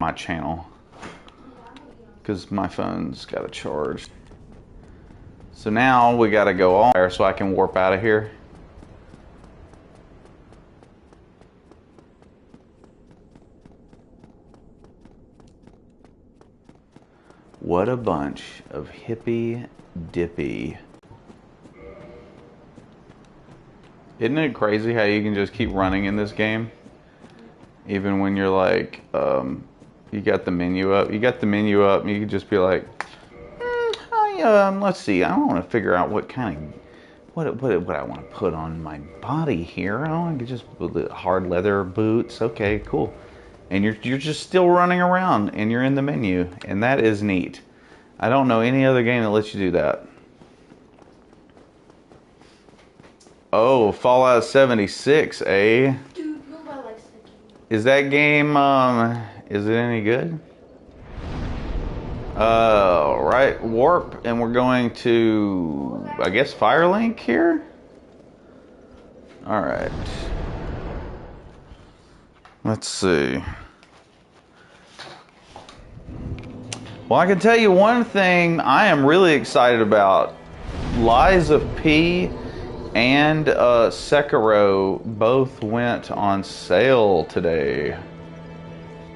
my channel because my phone's got a charge. So now we got to go on there so I can warp out of here. What a bunch of hippy dippy. Isn't it crazy how you can just keep running in this game? Even when you're like, you got the menu up. You got the menu up and you can just be like, let's see, I want to figure out what kind of, what I want to put on my body here. I want to just hard leather boots. Okay, cool. And you're just still running around and you're in the menu, and that is neat. I don't know any other game that lets you do that. Oh, Fallout 76, eh? Dude, nobody likes that game. Is that game, is it any good? Right, warp, and we're going to, I guess, Firelink here? Alright. Let's see. Well, I can tell you one thing I am really excited about. Lies of P and Sekiro both went on sale today.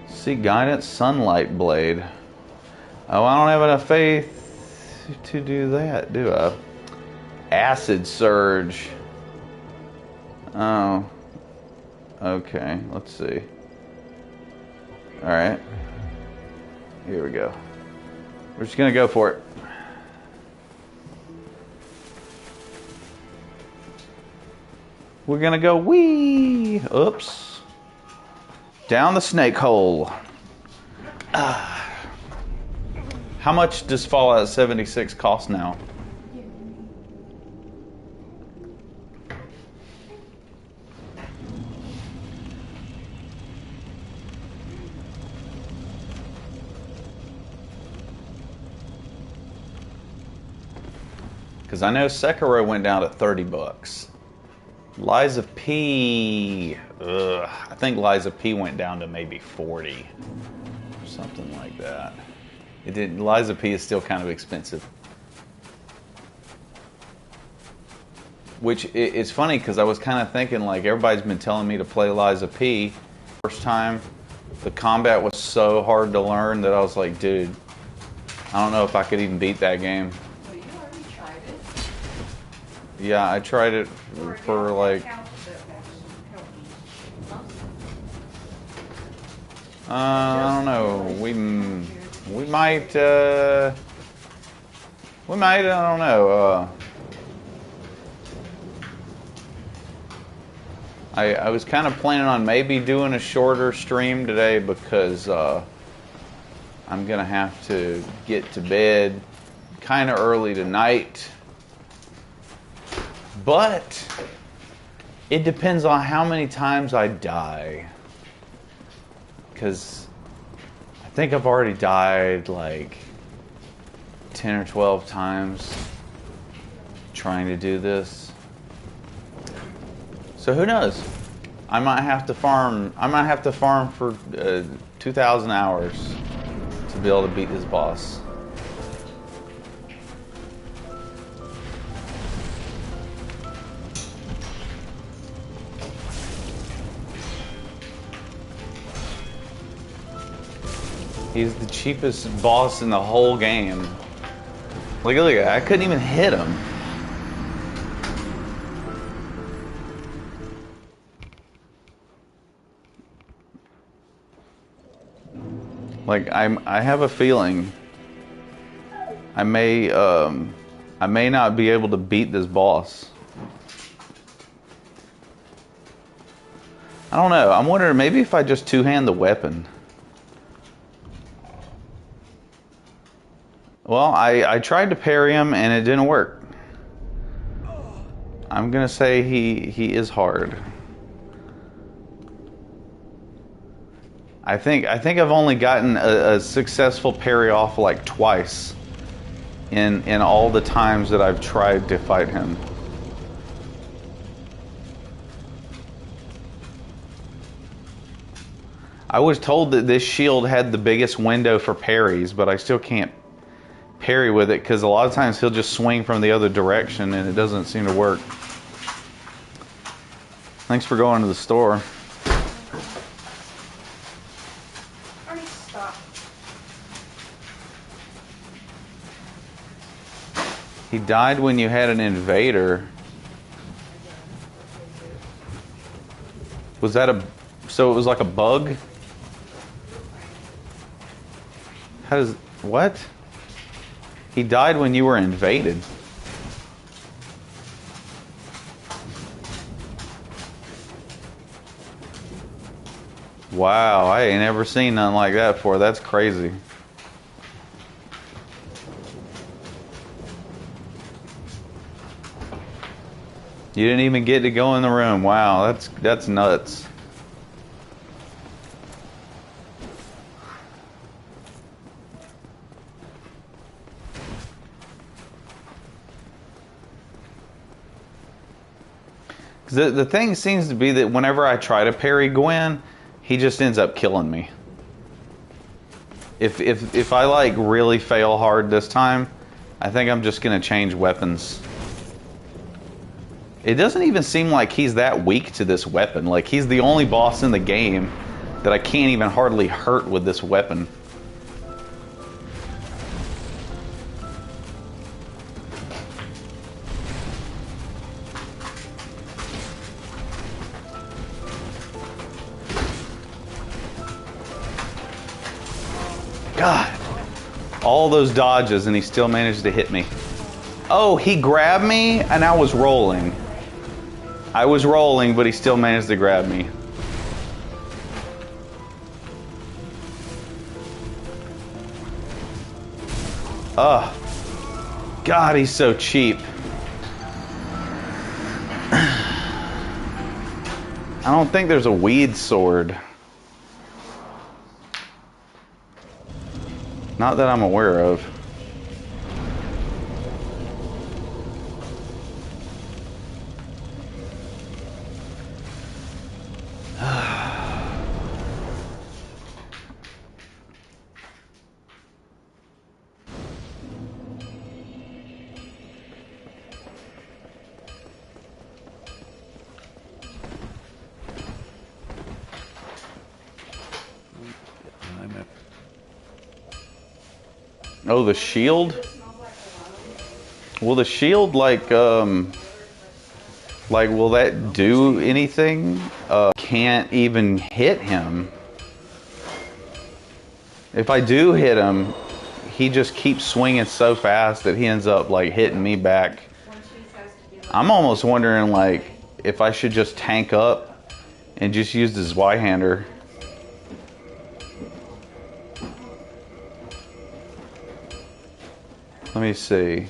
See, Guidance Sunlight Blade. Oh, I don't have enough faith to do that, do I? Acid Surge. Oh. Okay, let's see. Alright. Here we go. We're just gonna go for it. We're gonna go wee. Oops. Down the snake hole. How much does Fallout 76 cost now? Because I know Sekiro went down to 30 bucks. Lies of P, I think Lies of P went down to maybe 40 or something like that. It did. Lies of P is still kind of expensive. Which it's funny because I was kind of thinking, like, everybody's been telling me to play Lies of P. First time, the combat was so hard to learn that I was like, dude, I don't know if I could even beat that game. Well, you already tried it. Yeah, I tried it for like... I don't know. We might, I don't know. I was kind of planning on maybe doing a shorter stream today because I'm going to have to get to bed kind of early tonight. But it depends on how many times I die. Because I think I've already died like 10 or 12 times trying to do this. So who knows? I might have to farm. I might have to farm for 2,000 hours to be able to beat this boss. He's the cheapest boss in the whole game. Look at that. I couldn't even hit him. Like, I have a feeling I may not be able to beat this boss. I don't know. I'm wondering maybe if I just two-hand the weapon. Well, I tried to parry him and it didn't work. I'm gonna say he is hard. I think I've only gotten a successful parry off like twice in all the times that I've tried to fight him. I was told that this shield had the biggest window for parries, but I still can't parry with it because a lot of times he'll just swing from the other direction and it doesn't seem to work. Thanks for going to the store. Already stopped. He died when you had an invader. Was that so it was like a bug? How does, what? He died when you were invaded. Wow, I ain't ever seen nothing like that before. That's crazy. You didn't even get to go in the room. Wow, that's nuts. The thing seems to be that whenever I try to parry Gwen, he just ends up killing me. If I like really fail hard this time, I think I'm just gonna change weapons. It doesn't even seem like he's that weak to this weapon. Like he's the only boss in the game that I can't even hardly hurt with this weapon. God, all those dodges and he still managed to hit me. Oh, he grabbed me and I was rolling. I was rolling, but he still managed to grab me. Oh, God, he's so cheap. I don't think there's a weed sword. Not that I'm aware of. Oh, the shield? Will the shield like will that do anything? Can't even hit him. If I do hit him, he just keeps swinging so fast that he ends up like hitting me back. I'm almost wondering like if I should just tank up and just use the Zweihander. Let me see.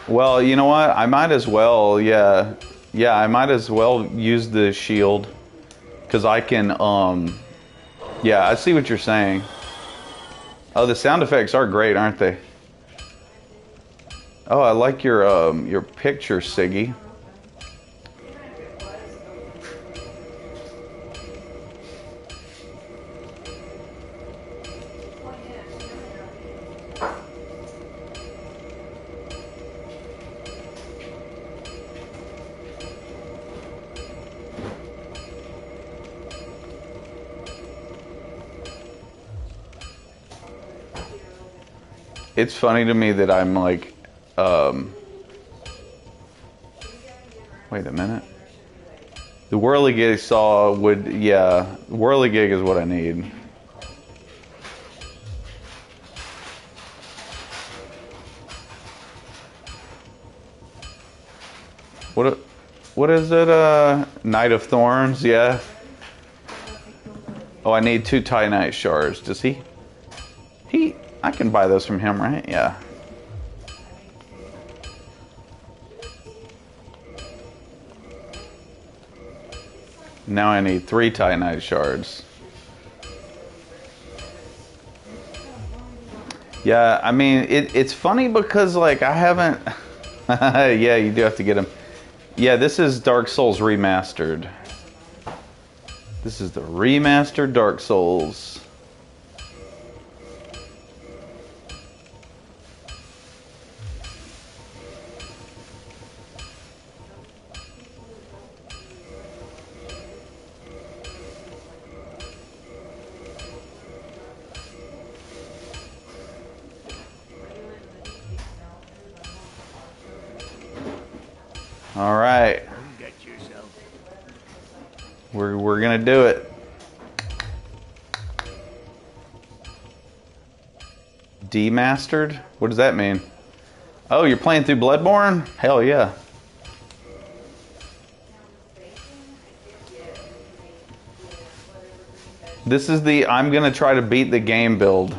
Well, you know what? I might as well, yeah, I might as well use the shield because I can, yeah, I see what you're saying. Oh, the sound effects are great, aren't they? Oh, I like your picture, Siggy. It's funny to me that I'm like, wait a minute. The whirligig saw would, yeah, whirligig is what I need. What is it? Knight of Thorns, yeah. Oh, I need 2 Titanite shards. Does he? I can buy those from him, right? Yeah. Now I need 3 Titanite shards. Yeah, I mean, it's funny because, like, I haven't... yeah, you do have to get them. Yeah, this is Dark Souls Remastered. This is the remastered Dark Souls. All right. We're gonna do it. Demastered? What does that mean? Oh, you're playing through Bloodborne? Hell yeah. This is the I'm gonna try to beat the game build.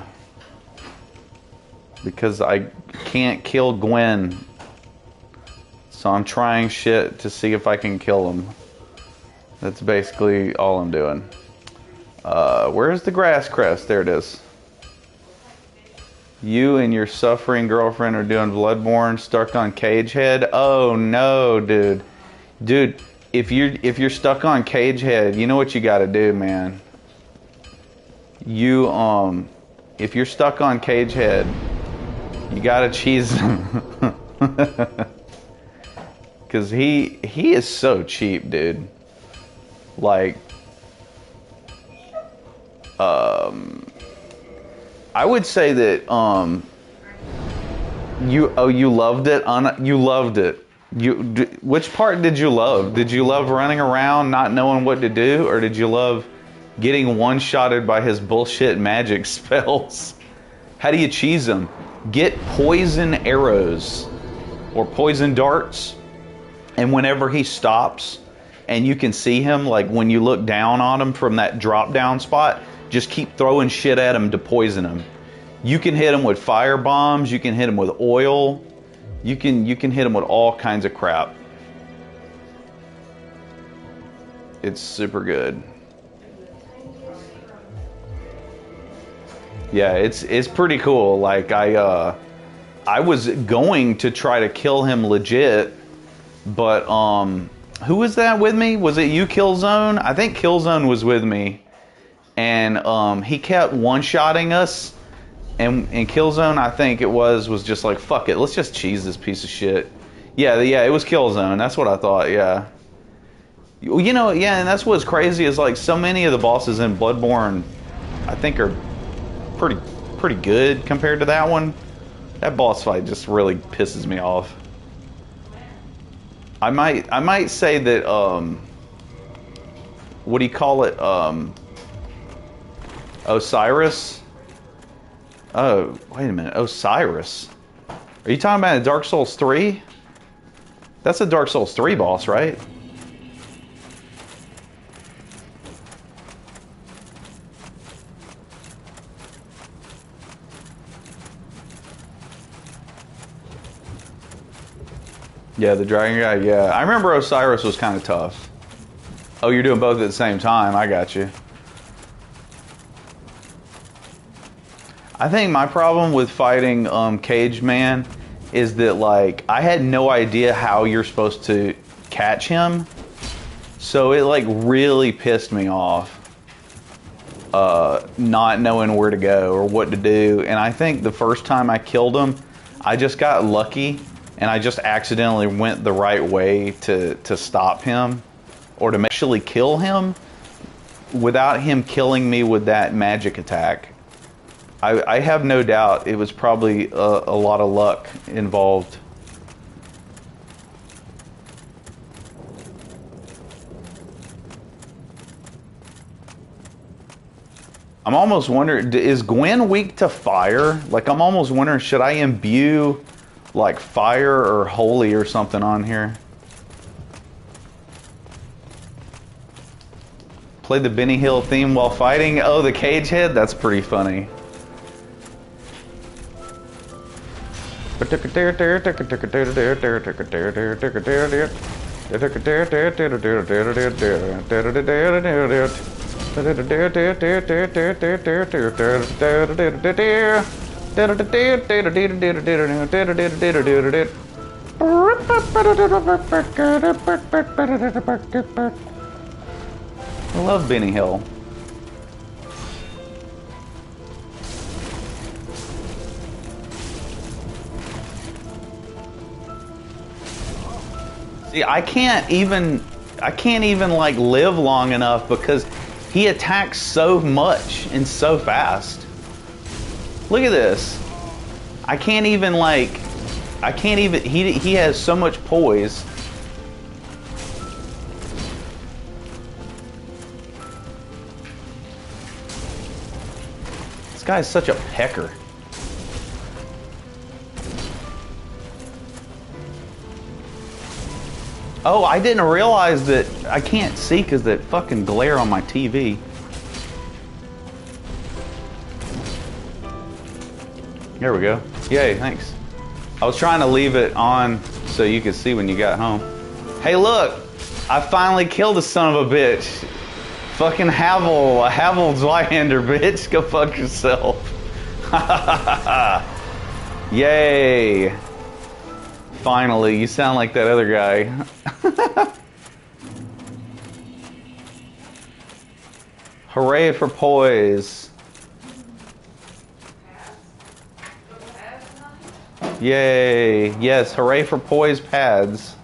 Because I can't kill Gwen. So I'm trying shit to see if I can kill him. That's basically all I'm doing. Where's the grass crest? There it is. You and your suffering girlfriend are doing Bloodborne, stuck on Cagehead. Oh no, dude. Dude, if you're stuck on Cagehead, you know what you gotta do, man. You if you're stuck on Cagehead, you gotta cheese him. Cause he is so cheap, dude. Like, I would say that you loved it. You loved it. Which part did you love? Did you love running around not knowing what to do, or did you love getting one-shotted by his bullshit magic spells? How do you cheese him? Get poison arrows or poison darts, and whenever he stops and you can see him, like when you look down on him from that drop down spot, just keep throwing shit at him to poison him. You can hit him with fire bombs, you can hit him with oil, you can hit him with all kinds of crap. It's super good. Yeah, it's pretty cool. Like I was going to try to kill him legit, but who was that with me? Was it you, Killzone? I think Killzone was with me, and he kept one-shotting us, and Killzone, I think it was just like, fuck it, let's just cheese this piece of shit. Yeah, it was Killzone. That's what I thought. Yeah. You know, yeah, and that's what's crazy is like so many of the bosses in Bloodborne, I think are pretty good compared to that one. That boss fight just really pisses me off. I might say that what do you call it? Osiris? Oh, wait a minute. Osiris. Are you talking about a Dark Souls 3? That's a Dark Souls 3 boss, right? Yeah, the dragon guy, yeah. I remember Osiris was kind of tough. Oh, you're doing both at the same time. I got you. I think my problem with fighting Cage Man is that, like, I had no idea how you're supposed to catch him. So it, like, really pissed me off. Not knowing where to go or what to do. And I think the first time I killed him, I just got lucky. And I just accidentally went the right way to stop him, or to actually kill him, without him killing me with that magic attack. I have no doubt it was probably a lot of luck involved. I'm almost wondering, is Gwen weak to fire? Like, I'm almost wondering, should I imbue like fire or holy or something on here? Play the Benny Hill theme while fighting. Oh, the cage head? That's pretty funny. I love Benny Hill. See, I can't even like live long enough because he attacks so much and so fast. Look at this. I can't even he has so much poise. This guy's such a pecker. Oh, I didn't realize that I can't see because that fucking glare on my TV. There we go. Yay, thanks. I was trying to leave it on so you could see when you got home. Hey, look! I finally killed the son of a bitch. Fucking Havel Zweihander, bitch. Go fuck yourself. Yay. Finally, you sound like that other guy. Hooray for poise. Yay. Yes, hooray for poise pads.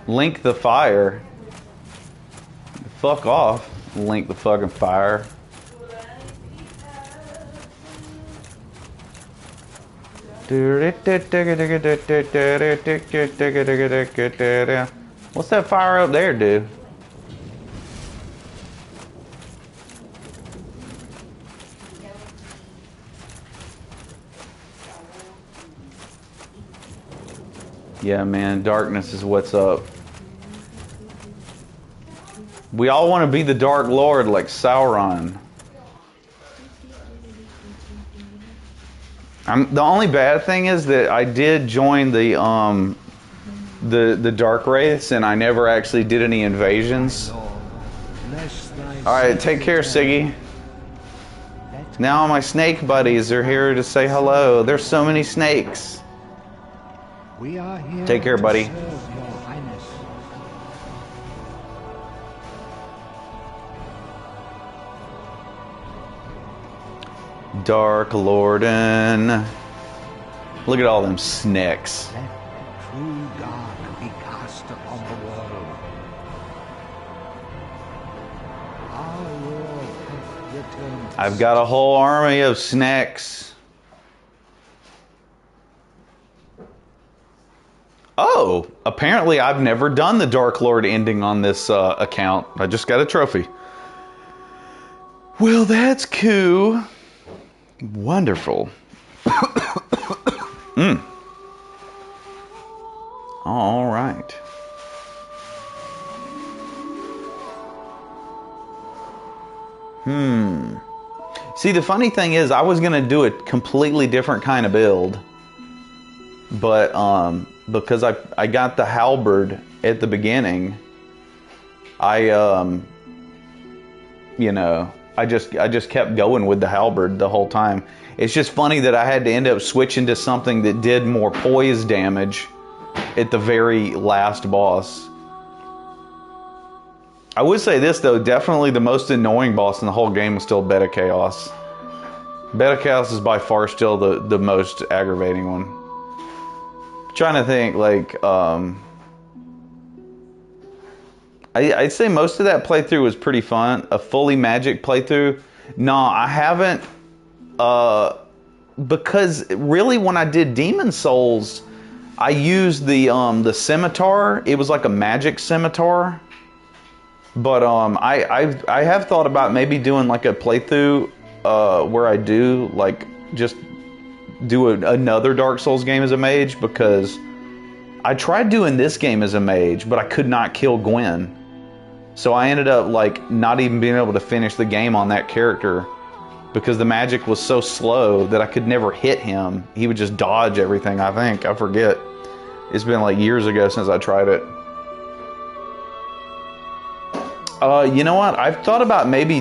Link the fire. Fuck off. Link the fucking fire. What's that fire up there, dude? Yeah, man, darkness is what's up. We all want to be the Dark Lord like Sauron. The only bad thing is that I did join the Dark Wraiths and I never actually did any invasions. Alright, take care, Siggy. Now my snake buddies are here to say hello. There's so many snakes. We are here. Take care, buddy. To serve your highness. Dark Lorden. Look at all them snakes. Let the true dark be cast upon the world. Our Lord hath returned. I've got a whole army of snakes. Oh, apparently I've never done the Dark Lord ending on this account. I just got a trophy. Well, that's cool. Wonderful. All right. See, the funny thing is, I was gonna do a completely different kind of build, but because I got the halberd at the beginning, I just kept going with the halberd the whole time. It's just funny that I had to end up switching to something that did more poise damage at the very last boss. I would say this though, definitely the most annoying boss in the whole game was still Beta Chaos. Beta Chaos is by far still the most aggravating one. Trying to think, like, I'd say most of that playthrough was pretty fun. A fully magic playthrough, no, I haven't, because really when I did Demon Souls, I used the scimitar. It was like a magic scimitar. But I have thought about maybe doing like a playthrough where I do like just do another Dark Souls game as a mage, because I tried doing this game as a mage, but I could not kill Gwen. So I ended up like not even being able to finish the game on that character because the magic was so slow that I could never hit him. He would just dodge everything, I think. I forget. It's been like years ago since I tried it. You know what? I've thought about maybe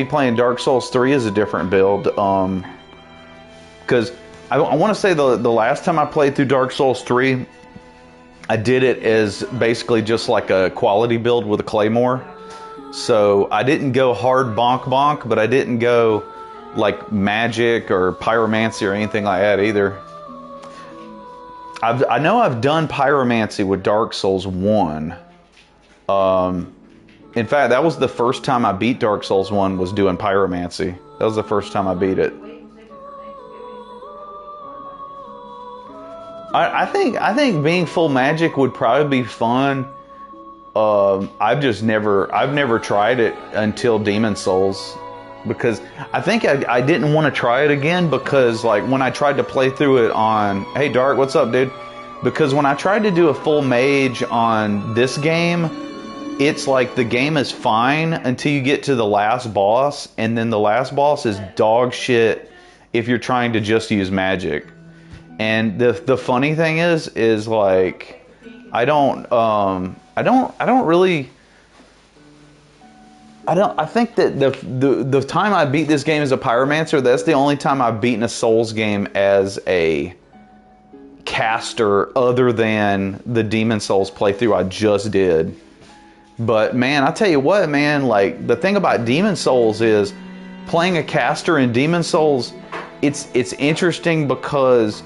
playing Dark Souls 3 as a different build. because I want to say the last time I played through Dark Souls 3, I did it as basically just like a quality build with a claymore. So I didn't go hard bonk bonk, but I didn't go like magic or pyromancy or anything like that either. I know I've done pyromancy with Dark Souls 1. In fact, that was the first time I beat Dark Souls 1 was doing pyromancy. That was the first time I beat it. I think being full magic would probably be fun. I've never tried it until Demon Souls, because I think I didn't want to try it again, because like when I tried to play through it on, hey Dark, what's up, dude? Because when I tried to do a full mage on this game, it's like the game is fine until you get to the last boss, and then the last boss is dog shit if you're trying to just use magic. And the funny thing is like I think that the time I beat this game as a pyromancer, that's the only time I've beaten a Souls game as a caster other than the Demon Souls playthrough I just did. But man, I tell you what, man, like the thing about Demon Souls is playing a caster in Demon Souls, it's interesting because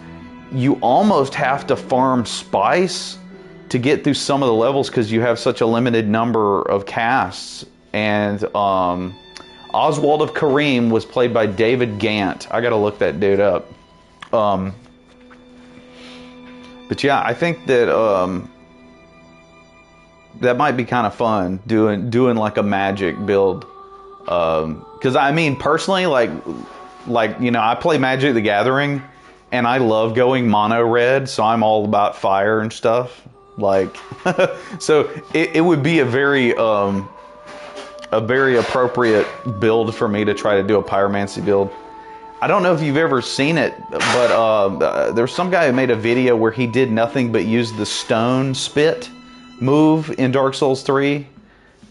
you almost have to farm spice to get through some of the levels because you have such a limited number of casts. And Oswald of Kareem was played by David Gant. I gotta look that dude up. But yeah, I think that that might be kind of fun doing like a magic build. Because I mean, personally, like you know, I play Magic the Gathering, and I love going mono red, so I'm all about fire and stuff. Like, so it would be a very appropriate build for me to try to do a pyromancy build. I don't know if you've ever seen it, but there's some guy who made a video where he did nothing but use the stone spit move in Dark Souls 3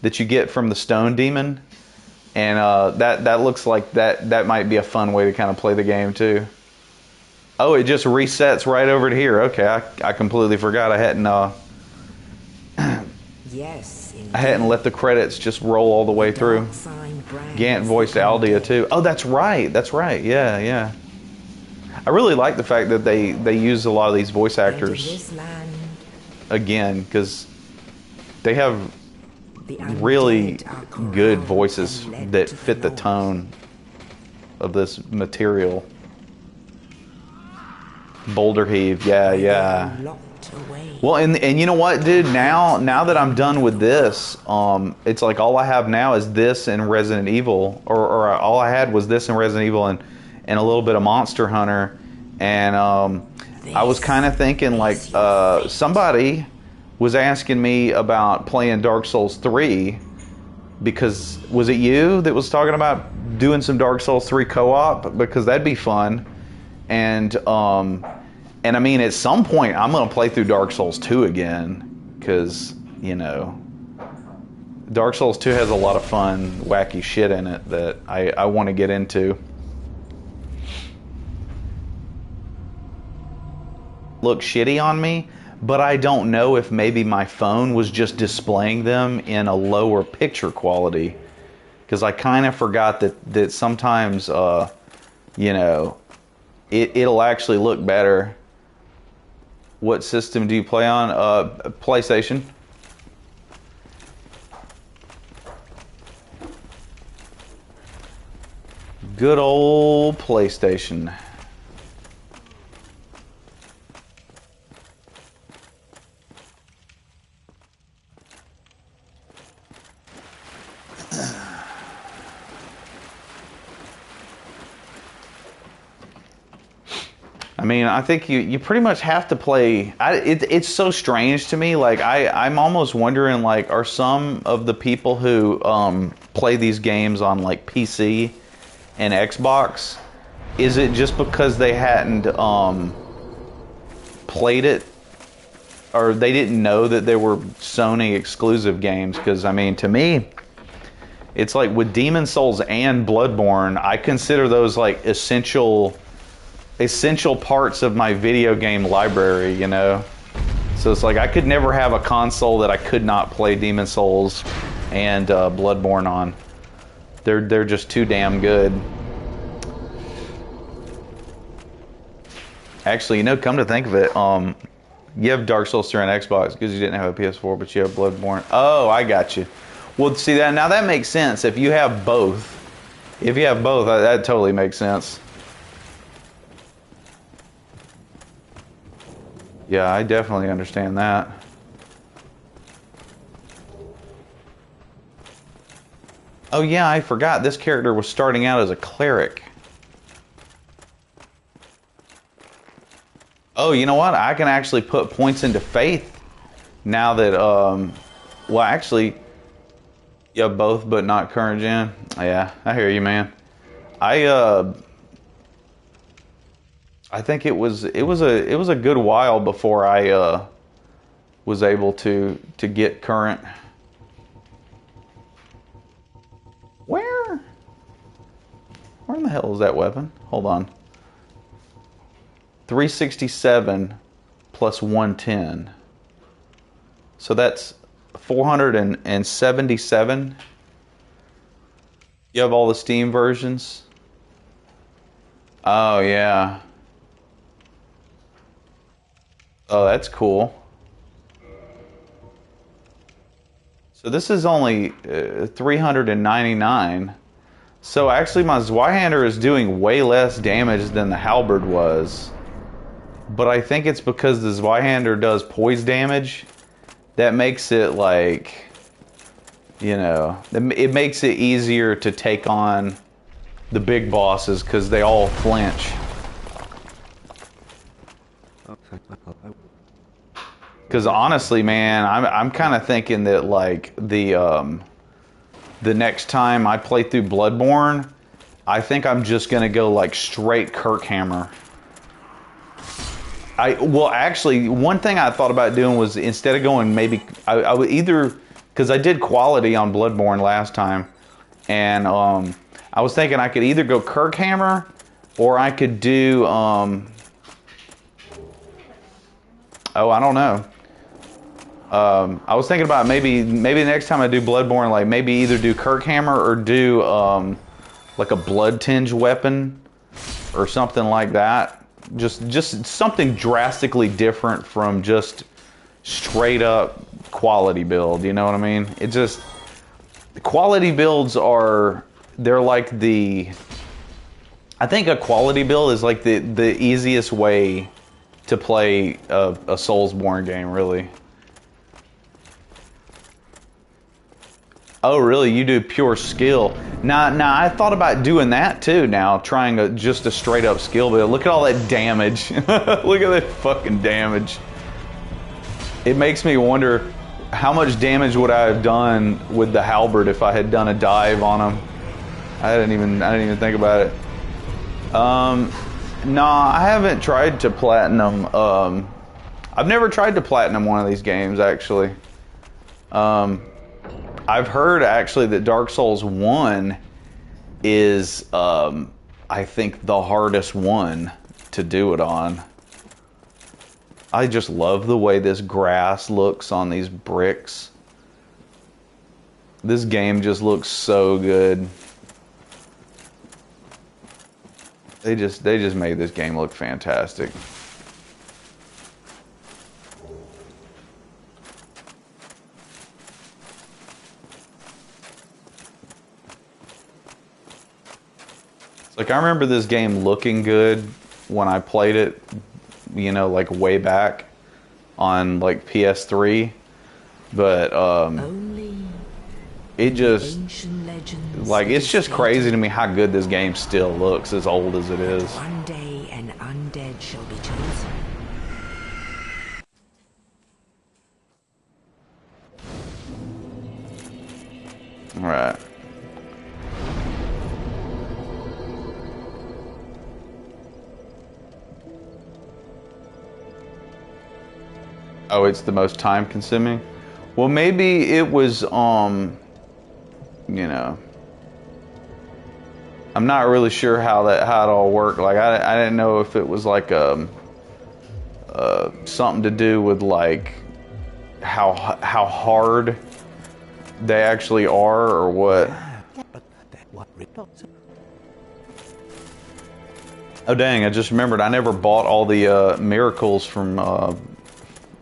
that you get from the stone demon, and that looks like that might be a fun way to kind of play the game too. Oh, it just resets right over to here. Okay, I completely forgot. I hadn't Yes, I hadn't let the credits just roll all the way through. Gant voiced Aldia too. Oh, that's right. That's right. Yeah, yeah. I really like the fact that they use a lot of these voice actors again, because they have really good voices that fit the tone of this material. Boulder Heave, yeah. Well, and you know what, dude? Now that I'm done with this, it's like all I have now is this and Resident Evil, or all I had was this and Resident Evil and a little bit of Monster Hunter, and I was kind of thinking like somebody was asking me about playing Dark Souls 3, because was it you that was talking about doing some Dark Souls 3 co-op, because that'd be fun. And I mean, at some point, I'm going to play through Dark Souls 2 again, because, you know, Dark Souls 2 has a lot of fun, wacky shit in it that I want to get into. Look shitty on me, but I don't know if maybe my phone was just displaying them in a lower picture quality, because I kind of forgot that sometimes, you know, it'll actually look better. What system do you play on? PlayStation. Good old PlayStation. I mean, I think you pretty much have to play. It's so strange to me. Like I'm almost wondering, like, are some of the people who play these games on like PC and Xbox, is it just because they hadn't played it, or they didn't know that they were Sony exclusive games? Because I mean, to me, it's like with Demon Souls and Bloodborne, I consider those like essential essential parts of my video game library, you know. So it's like I could never have a console that I could not play Demon's Souls and Bloodborne on. They're just too damn good. Actually, you know, come to think of it, you have Dark Souls 3 on Xbox because you didn't have a PS4, but you have Bloodborne. Oh, I got you. Well, see that now that makes sense. If you have both, that totally makes sense. Yeah, I definitely understand that. Oh yeah, I forgot this character was starting out as a cleric. Oh, you know what? I can actually put points into faith now that, well, actually, yeah, both, but not current gen. Yeah, I hear you, man. I think it was a good while before I was able to get current. Where in the hell is that weapon? Hold on. 367 plus 110. So that's 477. You have all the Steam versions? Oh, yeah. Oh, that's cool. So this is only 399. So actually my Zweihander is doing way less damage than the Halberd was. But I think it's because the Zweihander does poise damage. That makes it like, you know, it makes it easier to take on the big bosses because they all flinch. Because honestly, man, I'm kind of thinking that like the next time I play through Bloodborne, I think I'm just gonna go like straight Kirkhammer. Well, actually, one thing I thought about doing was instead of going maybe I would either, because I did quality on Bloodborne last time, and I was thinking I could either go Kirkhammer or I could do oh, I don't know. I was thinking about maybe the next time I do Bloodborne, like maybe either do Kirkhammer or do like a blood tinge weapon or something like that. Just something drastically different from just straight up quality build. You know what I mean? It just, the quality builds they're like I think a quality build is like the easiest way to play a Soulsborne game, really. Oh, really? You do pure skill? Now, I thought about doing that too. Now, trying just a straight up skill build. Look at all that damage. Look at that fucking damage. It makes me wonder how much damage would I have done with the Halberd if I had done a dive on him. I didn't even think about it. No, I haven't tried to platinum. I've never tried to platinum one of these games actually. I've heard actually that Dark Souls 1 is, I think, the hardest one to do it on. I just love the way this grass looks on these bricks. This game just looks so good. They just made this game look fantastic. Like, I remember this game looking good when I played it, you know, like way back on like PS3, but it just, like, it's just crazy to me how good this game still looks as old as it is. One day an undead shall be chosen. All right. Oh, it's the most time consuming? Well, maybe it was, you know, I'm not really sure how it all worked. Like I didn't know if it was like something to do with like how hard they actually are or what. Oh dang, I just remembered I never bought all the miracles from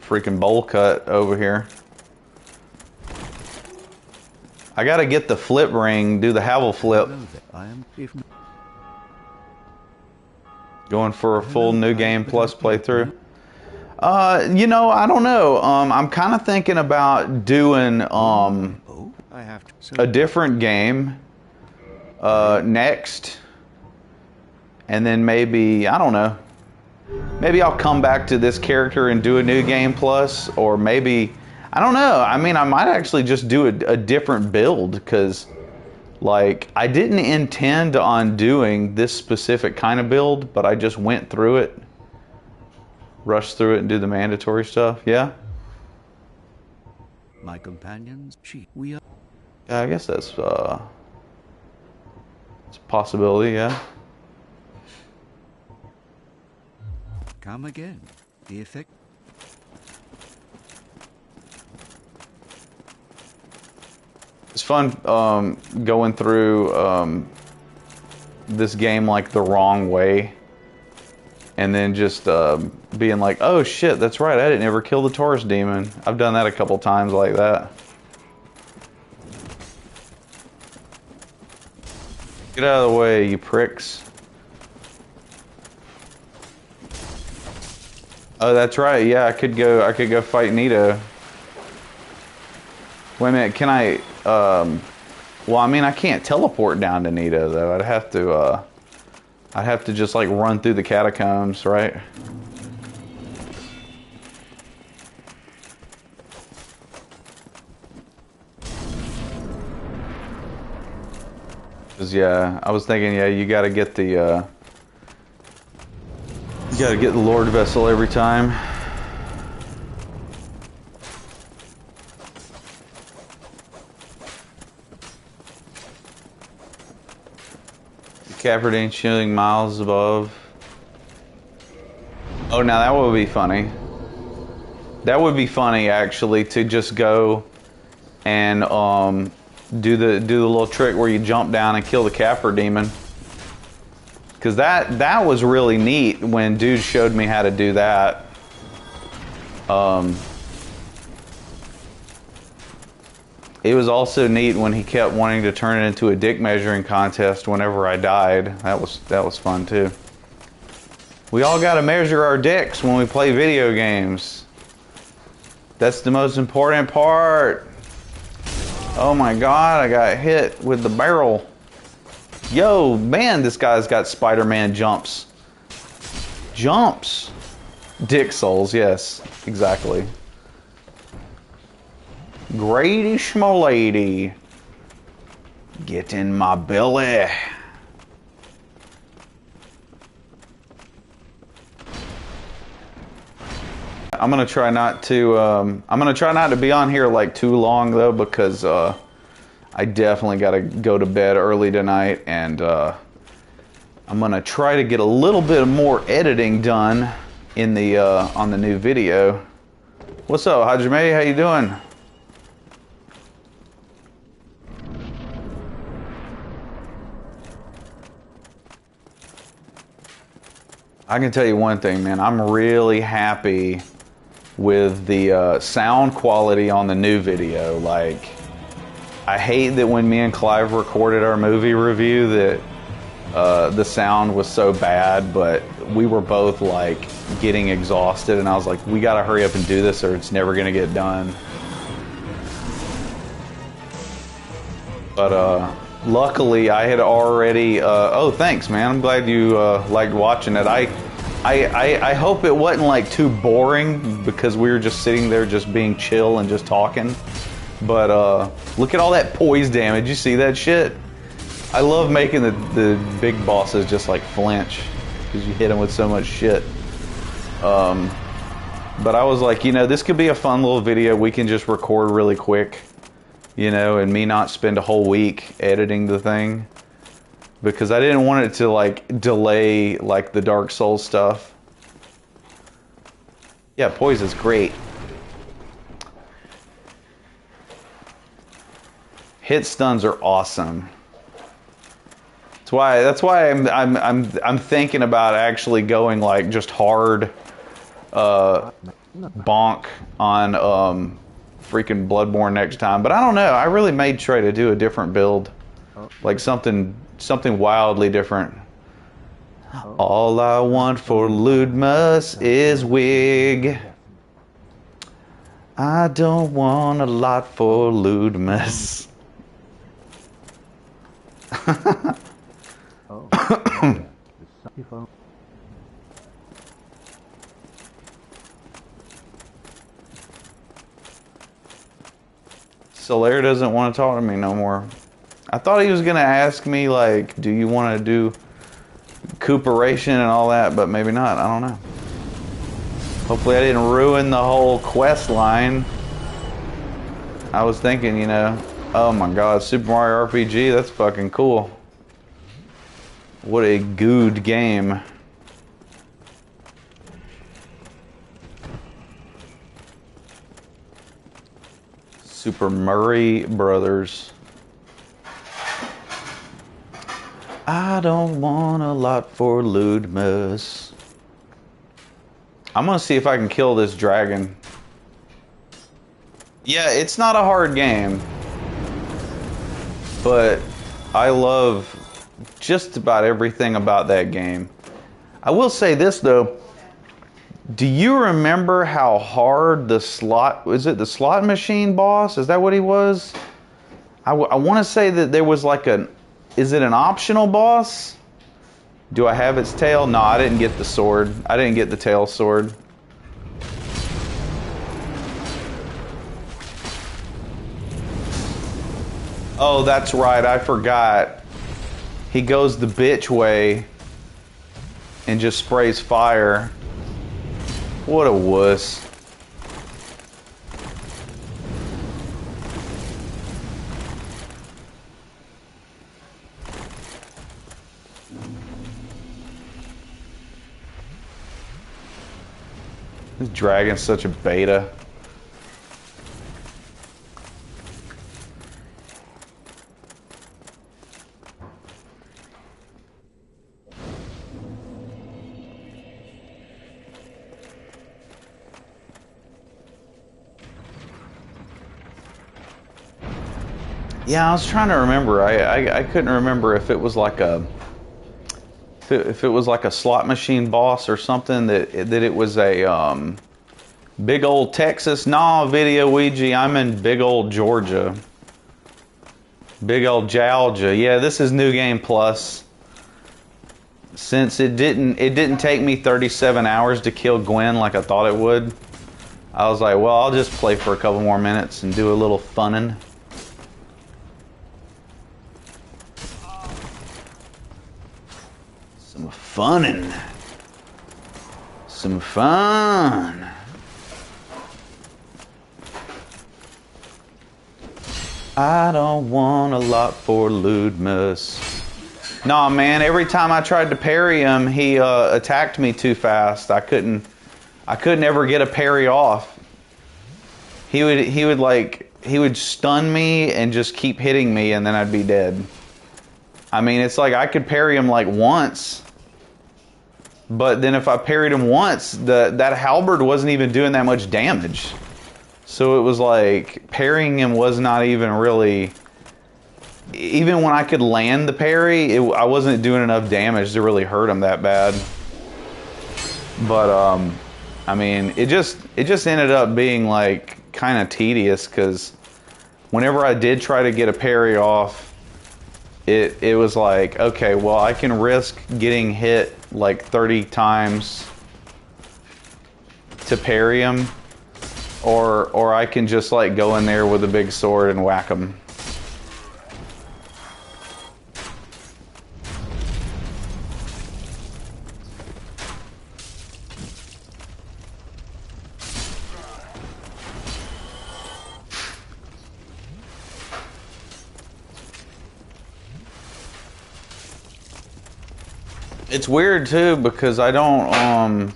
freaking Bowl Cut over here. I gotta get the flip ring, do the Havel flip. Going for a full New Game Plus playthrough. You know, I don't know. I'm kind of thinking about doing a different game next. And then maybe, I don't know, maybe I'll come back to this character and do a New Game Plus, or maybe, I don't know. I mean, I might actually just do a different build, because, like, I didn't intend on doing this specific kind of build, but I just went through it, rushed through it, and do the mandatory stuff. Yeah? My companions, Yeah, I guess that's it's a possibility, yeah. come again. The effect. It's fun going through this game like the wrong way, and then just being like, oh shit, that's right, I didn't ever kill the Taurus demon. I've done that a couple times like that. Get out of the way, you pricks. Oh, that's right. Yeah, I could go fight Nito. Wait a minute, can I well, I mean, I can't teleport down to Nito though. I'd have to just like run through the catacombs, right? Cause yeah, I was thinking, yeah, you gotta get the Lord Vessel every time. The Capradine shooting miles above. Oh, now that would be funny. That would be funny actually, to just go and do the little trick where you jump down and kill the Capra demon. Because that was really neat when dude showed me how to do that. It was also neat when he kept wanting to turn it into a dick measuring contest whenever I died. That was fun too. We all got to measure our dicks when we play video games. That's the most important part. Oh my god, I got hit with the barrel. Yo, man, this guy's got Spider-Man jumps. Jumps. Dick souls, yes, exactly. Grady Schmolady. Get in my belly. I'm gonna try not to be on here like too long though, because I definitely gotta go to bed early tonight, and I'm gonna try to get a little bit more editing done in the on the new video. What's up, Hajime? How you doing? I can tell you one thing, man. I'm really happy with the sound quality on the new video. Like, I hate that when me and Clive recorded our movie review that the sound was so bad, but we were both like getting exhausted, and I was like, we gotta hurry up and do this or it's never gonna get done. But luckily I had already oh, thanks, man. I'm glad you liked watching it. I hope it wasn't like too boring, because we were just sitting there just being chill and just talking. But look at all that poise damage. You see that shit? I love making the big bosses just like flinch, because you hit them with so much shit. But I was like, you know, this could be a fun little video we can just record really quick, you know, and me not spend a whole week editing the thing. because I didn't want it to like delay like the Dark Souls stuff. Yeah, poise is great. Hit stuns are awesome. That's why I'm thinking about actually going like just hard bonk on freaking Bloodborne next time. But I don't know. I really may try to do a different build, like something wildly different. All I want for Ludmus is wig. I don't want a lot for Ludmus. Solaire doesn't want to talk to me no more. I thought he was going to ask me, like, do you want to do cooperation and all that, but maybe not. I don't know. Hopefully I didn't ruin the whole quest line. I was thinking, you know, oh my god, Super Mario RPG, that's fucking cool. What a good game. Super Murray Brothers. I don't want a lot for Ludmus. I'm gonna see if I can kill this dragon. Yeah, it's not a hard game, but I love just about everything about that game. I will say this though. Do you remember how hard the slot machine boss? Is that what he was? I want to say that there was like is it an optional boss? Do I have its tail? No, I didn't get the sword. I didn't get the tail sword. Oh, that's right. I forgot. He goes the bitch way and just sprays fire. What a wuss. This dragon's such a beta. Yeah, I was trying to remember. I couldn't remember if it was like if it was like a slot machine boss or something, that it was a big old Texas. Nah, Video Ouija, I'm in big old Georgia. Big old Georgia. Yeah, this is New Game Plus. Since it didn't take me 37 hours to kill Gwen like I thought it would, I was like, well, I'll just play for a couple more minutes and do a little funnin'. Some funnin'. Some fun. I don't want a lot for Ludmus. Nah, man, every time I tried to parry him, he attacked me too fast. I couldn't ever get a parry off. He would stun me and just keep hitting me, and then I'd be dead. I mean, it's like I could parry him like once, but then if I parried him once, that halberd wasn't even doing that much damage. So it was like parrying him was not even really. Even when I could land the parry, I wasn't doing enough damage to really hurt him that bad. But I mean, it just ended up being like kind of tedious, because whenever I did try to get a parry off, it was like, okay, well, I can risk getting hit like 30 times to parry him, or I can just like go in there with a big sword and whack him. It's weird too because I don't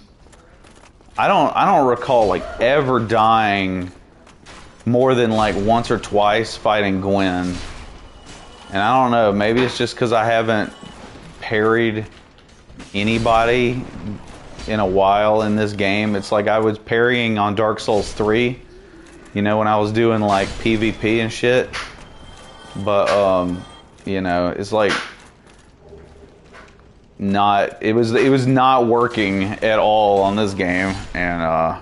recall like ever dying more than like once or twice fighting Gwen. And I don't know, maybe it's just because I haven't parried anybody in a while in this game. It's like I was parrying on Dark Souls 3, you know, when I was doing like PvP and shit. But you know, it's like not it was not working at all on this game, and I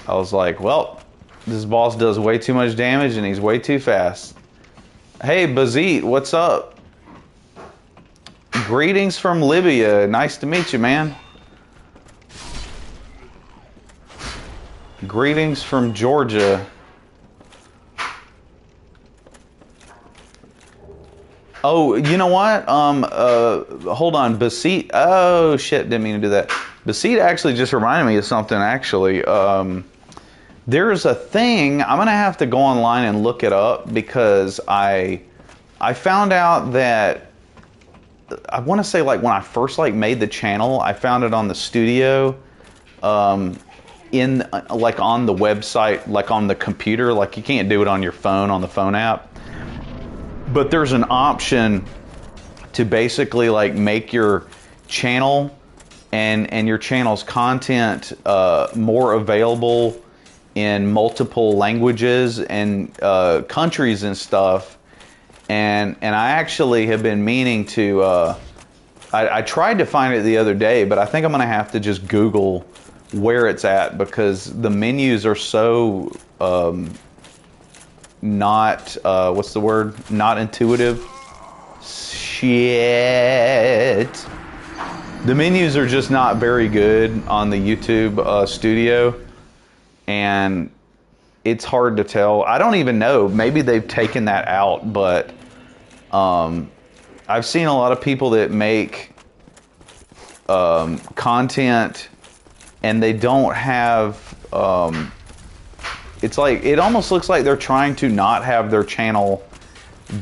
was like, well, this boss does way too much damage and he's way too fast. Hey Bazit, what's up? Greetings from Libya. Nice to meet you, man. Greetings from Georgia. Oh, you know what? Hold on, Basit. Oh shit, didn't mean to do that. Basit actually just reminded me of something. Actually, there's a thing. I'm gonna have to go online and look it up because I found out that I want to say like when I first like made the channel, I found it on the studio, in like on the website, like on the computer. Like you can't do it on your phone on the phone app. But there's an option to basically like make your channel and your channel's content more available in multiple languages and countries and stuff. And I actually have been meaning to. I tried to find it the other day, but I think I'm gonna have to just Google where it's at because the menus are so. Not what's the word? Not intuitive. Shit. The menus are just not very good on the YouTube studio, and it's hard to tell. I don't even know. Maybe they've taken that out, but I've seen a lot of people that make content, and they don't have. It's like, it almost looks like they're trying to not have their channel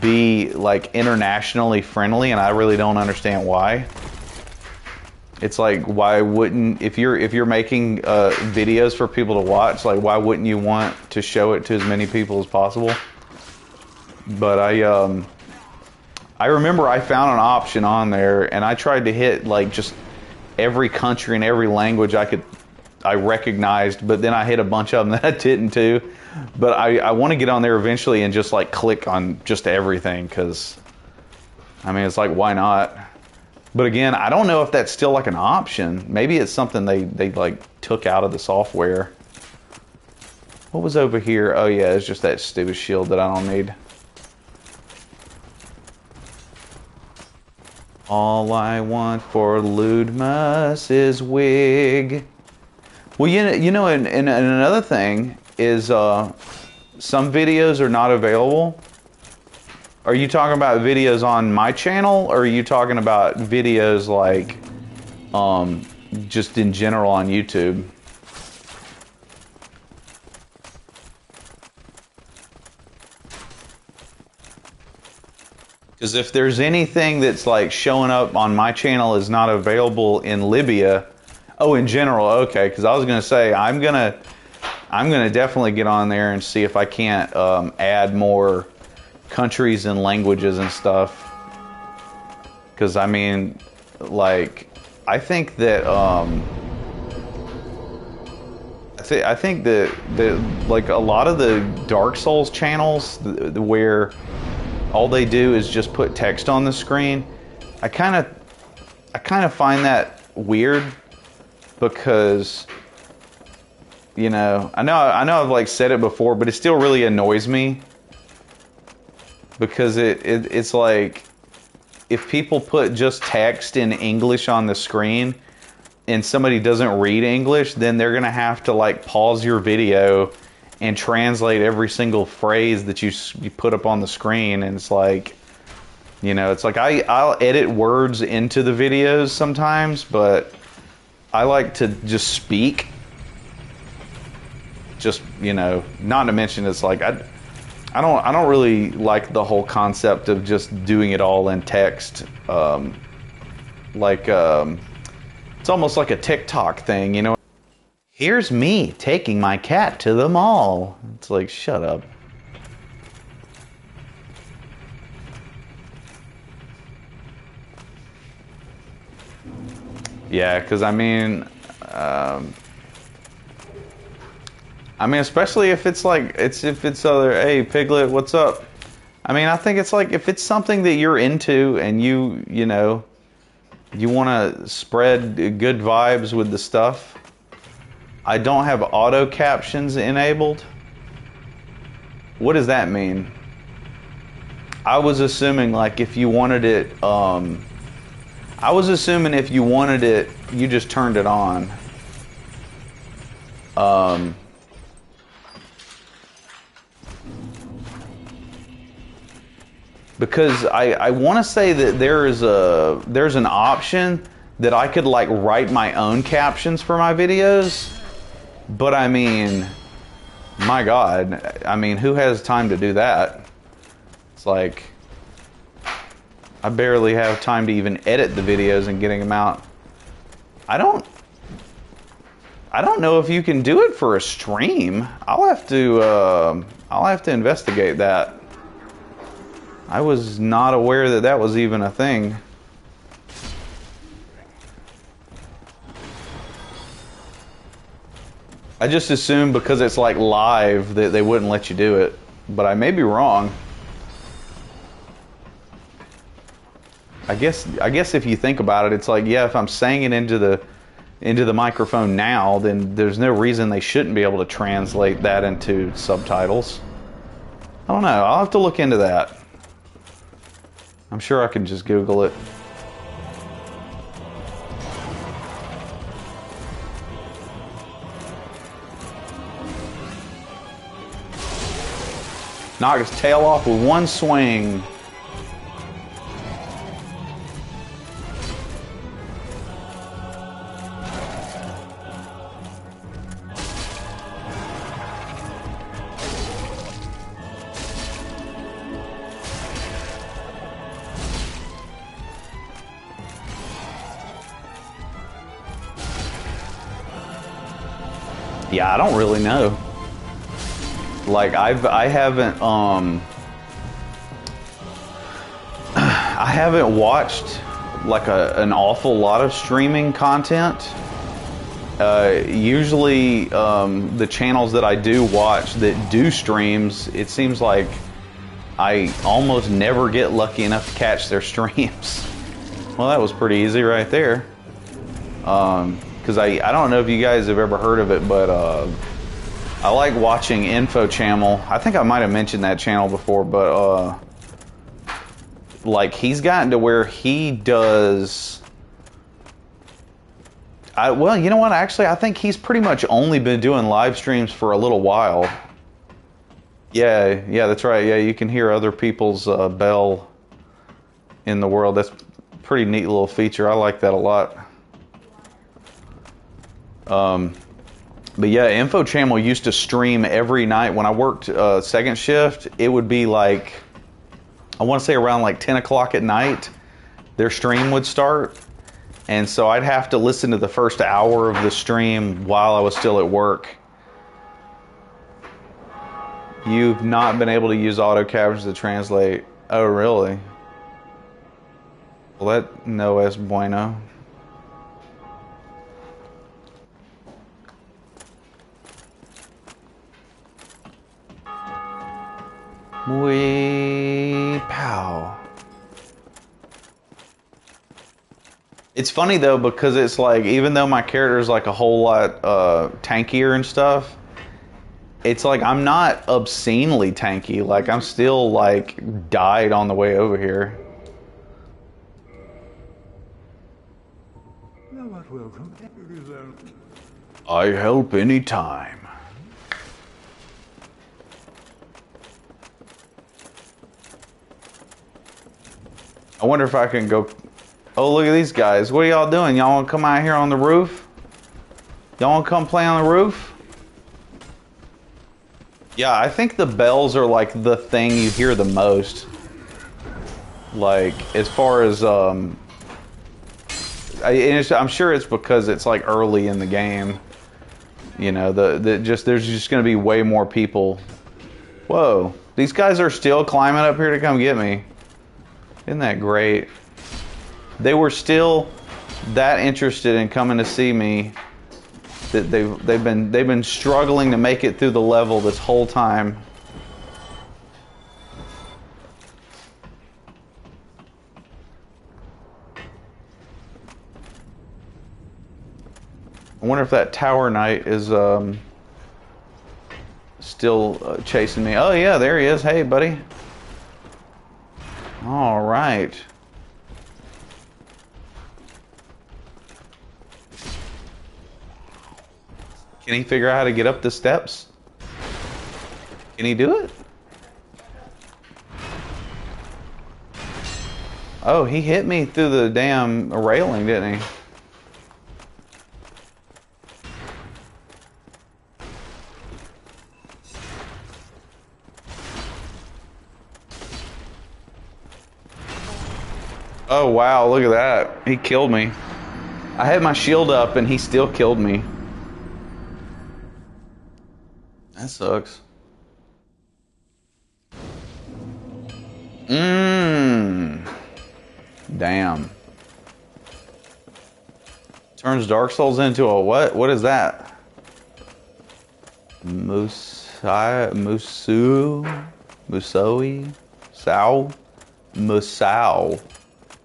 be like internationally friendly, and I really don't understand why. It's like, why wouldn't, if you're making videos for people to watch, like why wouldn't you want to show it to as many people as possible? But I remember I found an option on there, and I tried to hit like just every country and every language I recognized, but then I hit a bunch of them that I didn't too. But I want to get on there eventually and just like click on just everything, because I mean, it's like, why not? But again, I don't know if that's still like an option. Maybe it's something they like took out of the software. What was over here? Oh yeah, it's just that stupid shield that I don't need. All I want for Ludmus is wig. Well, you know, and another thing is some videos are not available. Are you talking about videos on my channel, or are you talking about videos like just in general on YouTube? Because if there's anything that's like showing up on my channel is not available in Libya. Oh, in general, okay. Because I was gonna say I'm gonna definitely get on there and see if I can't add more countries and languages and stuff. Because I mean, like, I think that I think that like a lot of the Dark Souls channels where all they do is just put text on the screen, I kind of find that weird. Because, you know I've like said it before, but it still really annoys me. Because it's like, if people put just text in English on the screen and somebody doesn't read English, then they're gonna have to like pause your video and translate every single phrase that you put up on the screen. And it's like, you know, it's like I'll edit words into the videos sometimes, but I like to just speak. Just, you know, not to mention it's like I don't really like the whole concept of just doing it all in text. It's almost like a TikTok thing, you know? Here's me taking my cat to the mall. It's like, shut up. Yeah, because I mean, especially if it's like, if it's other, hey, Piglet, what's up? I mean, I think it's like, if it's something that you're into and you know, you want to spread good vibes with the stuff. I don't have auto captions enabled. What does that mean? I was assuming like if you wanted it, I was assuming if you wanted it, you just turned it on. Because I want to say that there's an option that I could like write my own captions for my videos. But I mean, my God, I mean, who has time to do that? It's like, I barely have time to even edit the videos and getting them out. I don't know if you can do it for a stream. I'll have to investigate that. I was not aware that that was even a thing. I just assumed because it's like live that they wouldn't let you do it, but I may be wrong. I guess if you think about it, it's like, yeah, if I'm saying it into the microphone now, then there's no reason they shouldn't be able to translate that into subtitles. I don't know. I'll have to look into that. I'm sure I can just Google it. Knock his tail off with one swing. Yeah, I don't really know. Like I haven't watched like an awful lot of streaming content. Usually the channels that I do watch that do streams, it seems like I almost never get lucky enough to catch their streams. Well, that was pretty easy right there. Because I don't know if you guys have ever heard of it, but I like watching Info Channel. I think I might have mentioned that channel before, but like he's gotten to where he does. Well, you know what? Actually, I think he's pretty much only been doing live streams for a little while. Yeah, that's right. Yeah, you can hear other people's bell in the world. That's a pretty neat little feature. I like that a lot. But yeah, Info Channel used to stream every night. When I worked second shift, it would be like, I want to say around like 10 o'clock at night, their stream would start. And so I'd have to listen to the first hour of the stream while I was still at work. You've not been able to use auto captions to translate. Oh, really? Well, that no es bueno. Wee pow. It's funny though, because it's like, even though my character is like a whole lot tankier and stuff, it's like I'm not obscenely tanky. Like I'm still like died on the way over here. I help anytime. I wonder if I can go. Oh, look at these guys. What are y'all doing? Y'all want to come out here on the roof? Y'all want to come play on the roof? Yeah, I think the bells are like the thing you hear the most. Like, as far as, I'm sure it's because it's like early in the game. You know, there's just going to be way more people. Whoa, these guys are still climbing up here to come get me. Isn't that great? They were still that interested in coming to see me that they've been struggling to make it through the level this whole time. I wonder if that Tower Knight is still chasing me. Oh yeah, there he is. Hey, buddy. All right. Can he figure out how to get up the steps? Can he do it? Oh, he hit me through the damn railing, didn't he? Oh wow, look at that. He killed me. I had my shield up and he still killed me. That sucks. Damn. Turns Dark Souls into a what? What is that? Musoi? Sao? Musou?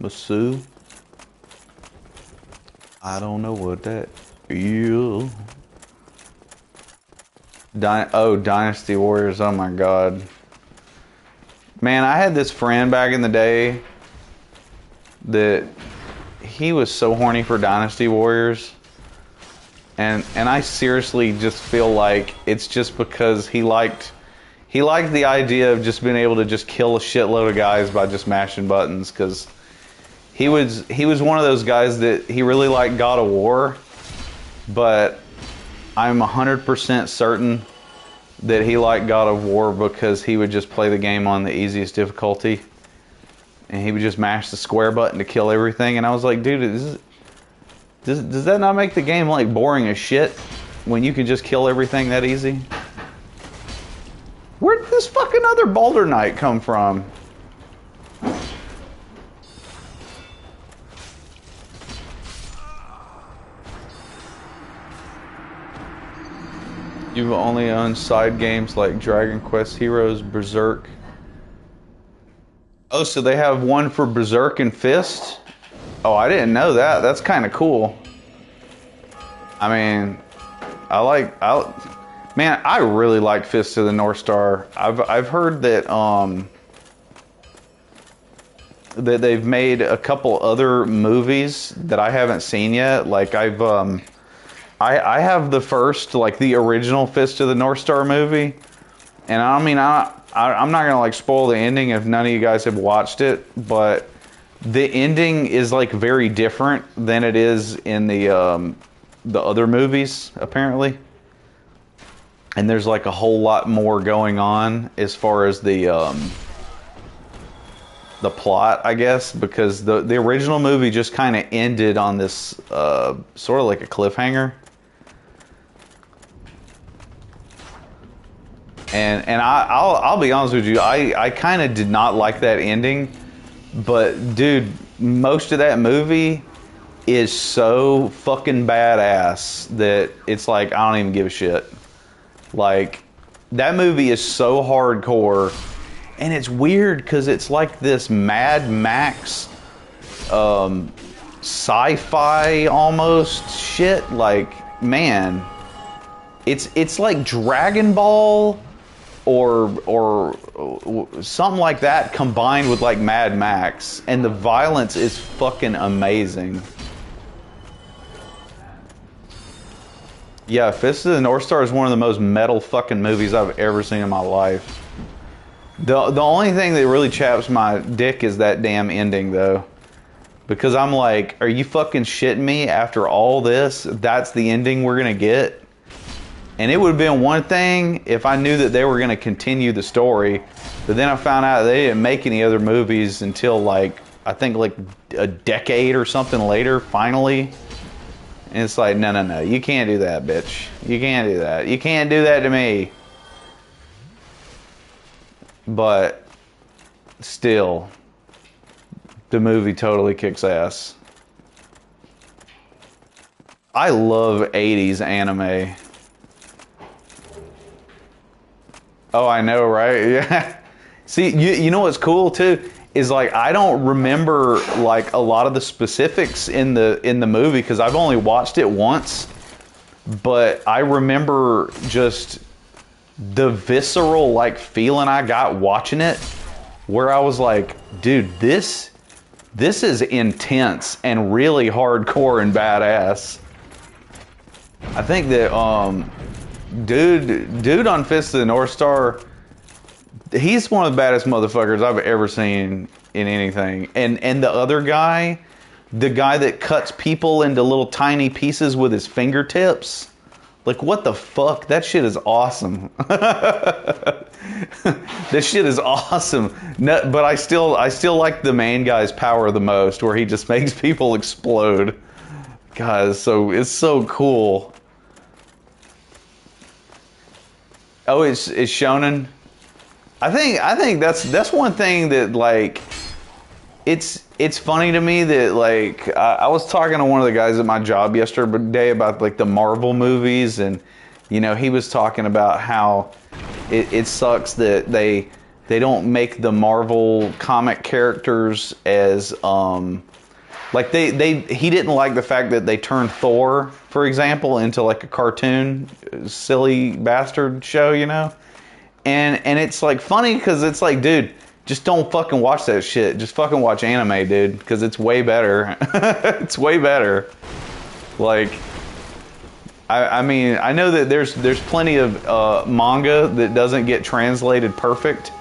Musu? I don't know what that is. Dynasty Warriors, oh my god. Man, I had this friend back in the day that he was so horny for Dynasty Warriors. And I seriously just feel like it's just because he liked the idea of just being able to just kill a shitload of guys by just mashing buttons, because he was one of those guys that he really liked God of War, but I'm 100% certain that he liked God of War because he would just play the game on the easiest difficulty, and he would just mash the square button to kill everything. And I was like, dude, does that not make the game like boring as shit when you can just kill everything that easy? Where did this fucking other Baldur Knight come from? You've only owned side games like Dragon Quest Heroes, Berserk. Oh, so they have one for Berserk and Fist? Oh, I didn't know that. That's kind of cool. I mean, man, I really like Fist of the North Star. I've heard that that they've made a couple other movies that I haven't seen yet. Like I have the first, like the original Fist of the North Star movie, and I mean I'm not gonna like spoil the ending if none of you guys have watched it, but the ending is like very different than it is in the other movies apparently, and there's like a whole lot more going on as far as the plot, I guess, because the original movie just kind of ended on this sort of like a cliffhanger. And I'll be honest with you, I kind of did not like that ending, but dude, most of that movie is so fucking badass that it's like I don't even give a shit. Like, that movie is so hardcore, and it's weird because it's like this Mad Max sci-fi almost shit. Like, man, it's like Dragon Ball or something like that combined with like Mad Max, and the violence is fucking amazing. Yeah, Fist of the North Star is one of the most metal fucking movies I've ever seen in my life. The only thing that really chaps my dick is that damn ending, though. Because I'm like, are you fucking shitting me? After all this, that's the ending we're gonna get? And it would have been one thing if I knew that they were going to continue the story. But then I found out they didn't make any other movies until like, I think like a decade or something later, finally. And it's like, no, no, no. You can't do that, bitch. You can't do that. You can't do that to me. But still, the movie totally kicks ass. I love 80s anime. Oh, I know, right? Yeah. See, you know what's cool too is like I don't remember like a lot of the specifics in the movie because I've only watched it once, but I remember just the visceral like feeling I got watching it, where I was like, dude, this is intense and really hardcore and badass. I think that dude on Fist of the North Star, he's one of the baddest motherfuckers I've ever seen in anything. And the other guy, the guy that cuts people into little tiny pieces with his fingertips, like what the fuck? That shit is awesome. This shit is awesome. No, but I still like the main guy's power the most, where he just makes people explode. God, it's so cool. Oh, it's shonen. I think that's one thing that like it's funny to me that like I was talking to one of the guys at my job yesterday about like the Marvel movies, and you know he was talking about how it sucks that they don't make the Marvel comic characters as like he didn't like the fact that they turned Thor, for example, into like a cartoon silly bastard show, you know? And it's like funny because it's like, dude, just don't fucking watch that shit. Just fucking watch anime, dude, because it's way better. It's way better. Like, I mean, I know that there's plenty of manga that doesn't get translated perfect,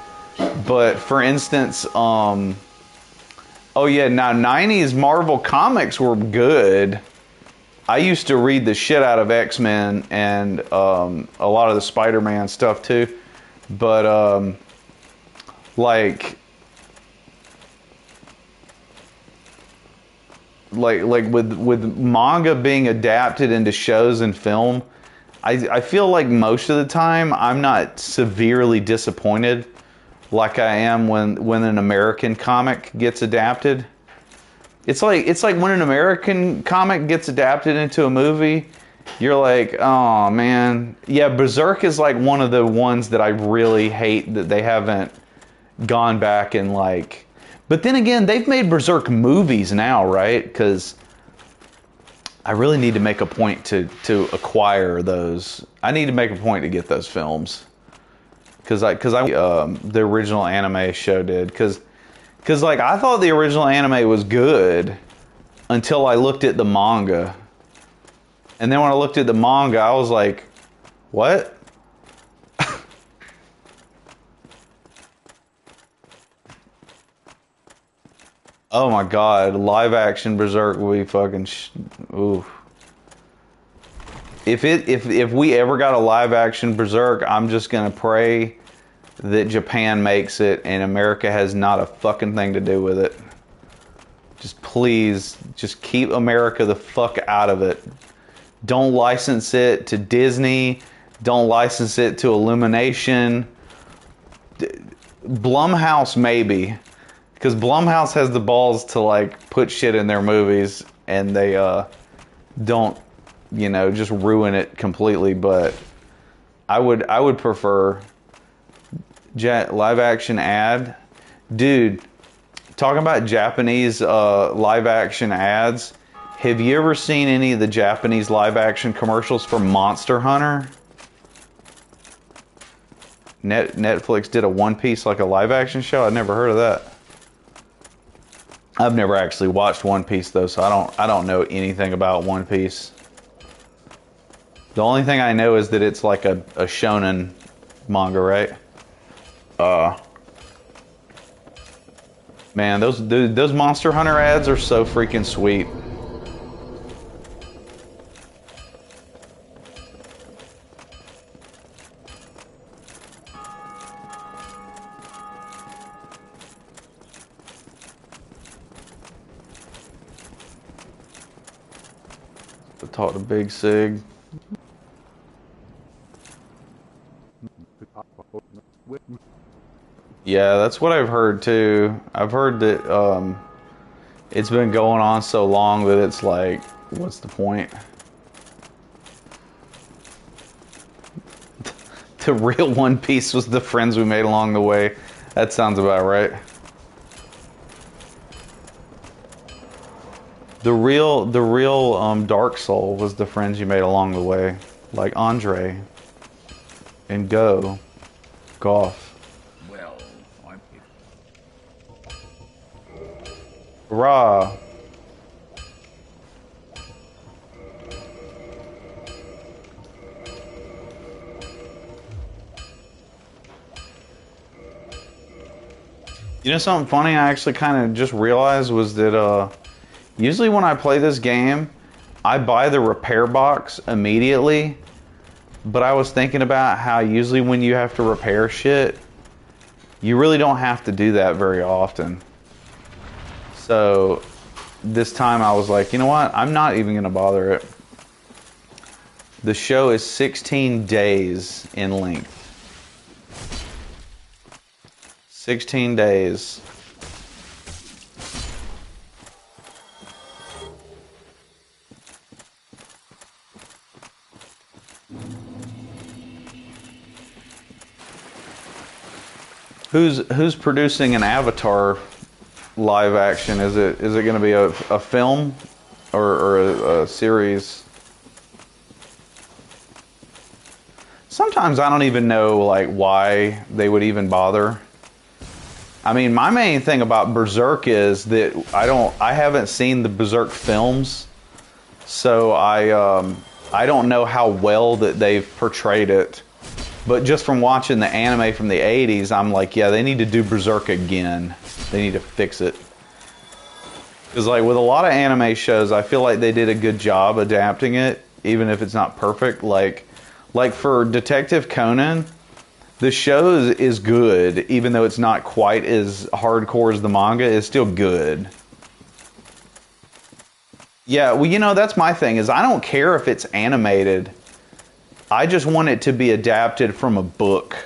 but for instance, oh yeah, now 90s Marvel comics were good. I used to read the shit out of X-Men and a lot of the Spider-Man stuff too. But like with manga being adapted into shows and film, I feel like most of the time I'm not severely disappointed like I am when an American comic gets adapted. It's like when an American comic gets adapted into a movie, you're like, oh man. Yeah, Berserk is like one of the ones that I really hate that they haven't gone back and like. But then again, they've made Berserk movies now, right? Because I really need to make a point to acquire those. I need to make a point to get those films. Because the original anime show did. Because like I thought the original anime was good until I looked at the manga. And then when I looked at the manga, I was like, what? Oh my god, live action Berserk will be fucking oof. If we ever got a live action Berserk, I'm just gonna pray that Japan makes it and America has not a fucking thing to do with it. Just please, just keep America the fuck out of it. Don't license it to Disney. Don't license it to Illumination. Blumhouse maybe. Because Blumhouse has the balls to like put shit in their movies and they don't, you know, just ruin it completely. But I would prefer live action ad. Dude, talking about Japanese live action ads. Have you ever seen any of the Japanese live action commercials for Monster Hunter? Netflix did a One Piece like a live action show. I'd never heard of that. I've never actually watched One Piece though, so I don't know anything about One Piece. The only thing I know is that it's like a shonen manga, right? Man, those Monster Hunter ads are so freaking sweet. talk to Big Sig. Yeah, that's what I've heard too. I've heard that it's been going on so long that it's like, what's the point? The real One Piece was the friends we made along the way. That sounds about right. The real Dark Soul was the friends you made along the way, like Andre and Goff. Well, I'm Hurrah! You know something funny I actually kind of just realized was that usually when I play this game, I buy the repair box immediately, but I was thinking about how usually when you have to repair shit, you really don't have to do that very often. So this time I was like, you know what? I'm not even going to bother it. The show is 16 days in length. 16 days. Who's producing an Avatar live action? Is it going to be a film or a series? Sometimes I don't even know like why they would even bother. I mean, my main thing about Berserk is that I haven't seen the Berserk films, so I don't know how well that they've portrayed it. But just from watching the anime from the 80s, I'm like, yeah, they need to do Berserk again. They need to fix it. Because like with a lot of anime shows, I feel like they did a good job adapting it, even if it's not perfect. Like for Detective Conan, the show is good, even though it's not quite as hardcore as the manga. It's still good. Yeah, well, you know, that's my thing, is I don't care if it's animated. I just want it to be adapted from a book,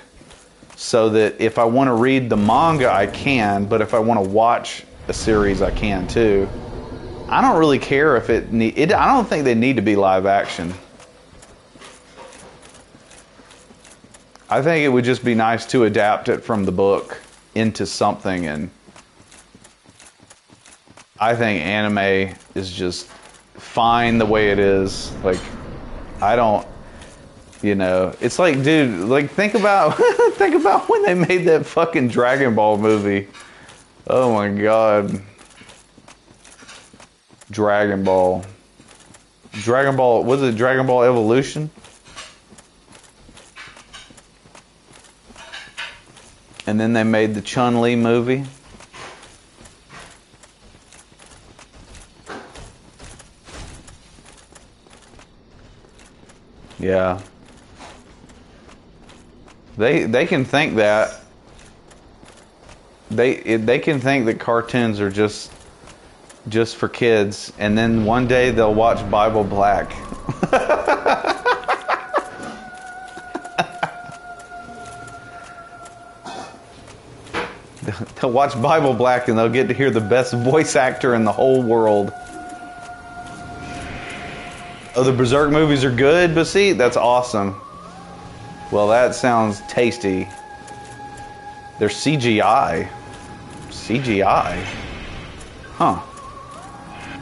so that if I want to read the manga, I can, but if I want to watch a series, I can too. I don't really care if I don't think they need to be live action. I think it would just be nice to adapt it from the book into something, and I think anime is just fine the way it is. Like, I don't, you know, it's like, dude, like think about think about when they made that fucking Dragon Ball movie. Oh my god. Dragon Ball, was it Dragon Ball Evolution? And then they made the Chun-Li movie. Yeah. They can think that. They can think that cartoons are just for kids, and then one day they'll watch Bible Black. They'll watch Bible Black and they'll get to hear the best voice actor in the whole world. Oh, the Berserk movies are good, but see, that's awesome. Well, that sounds tasty. They're CGI. CGI? Huh.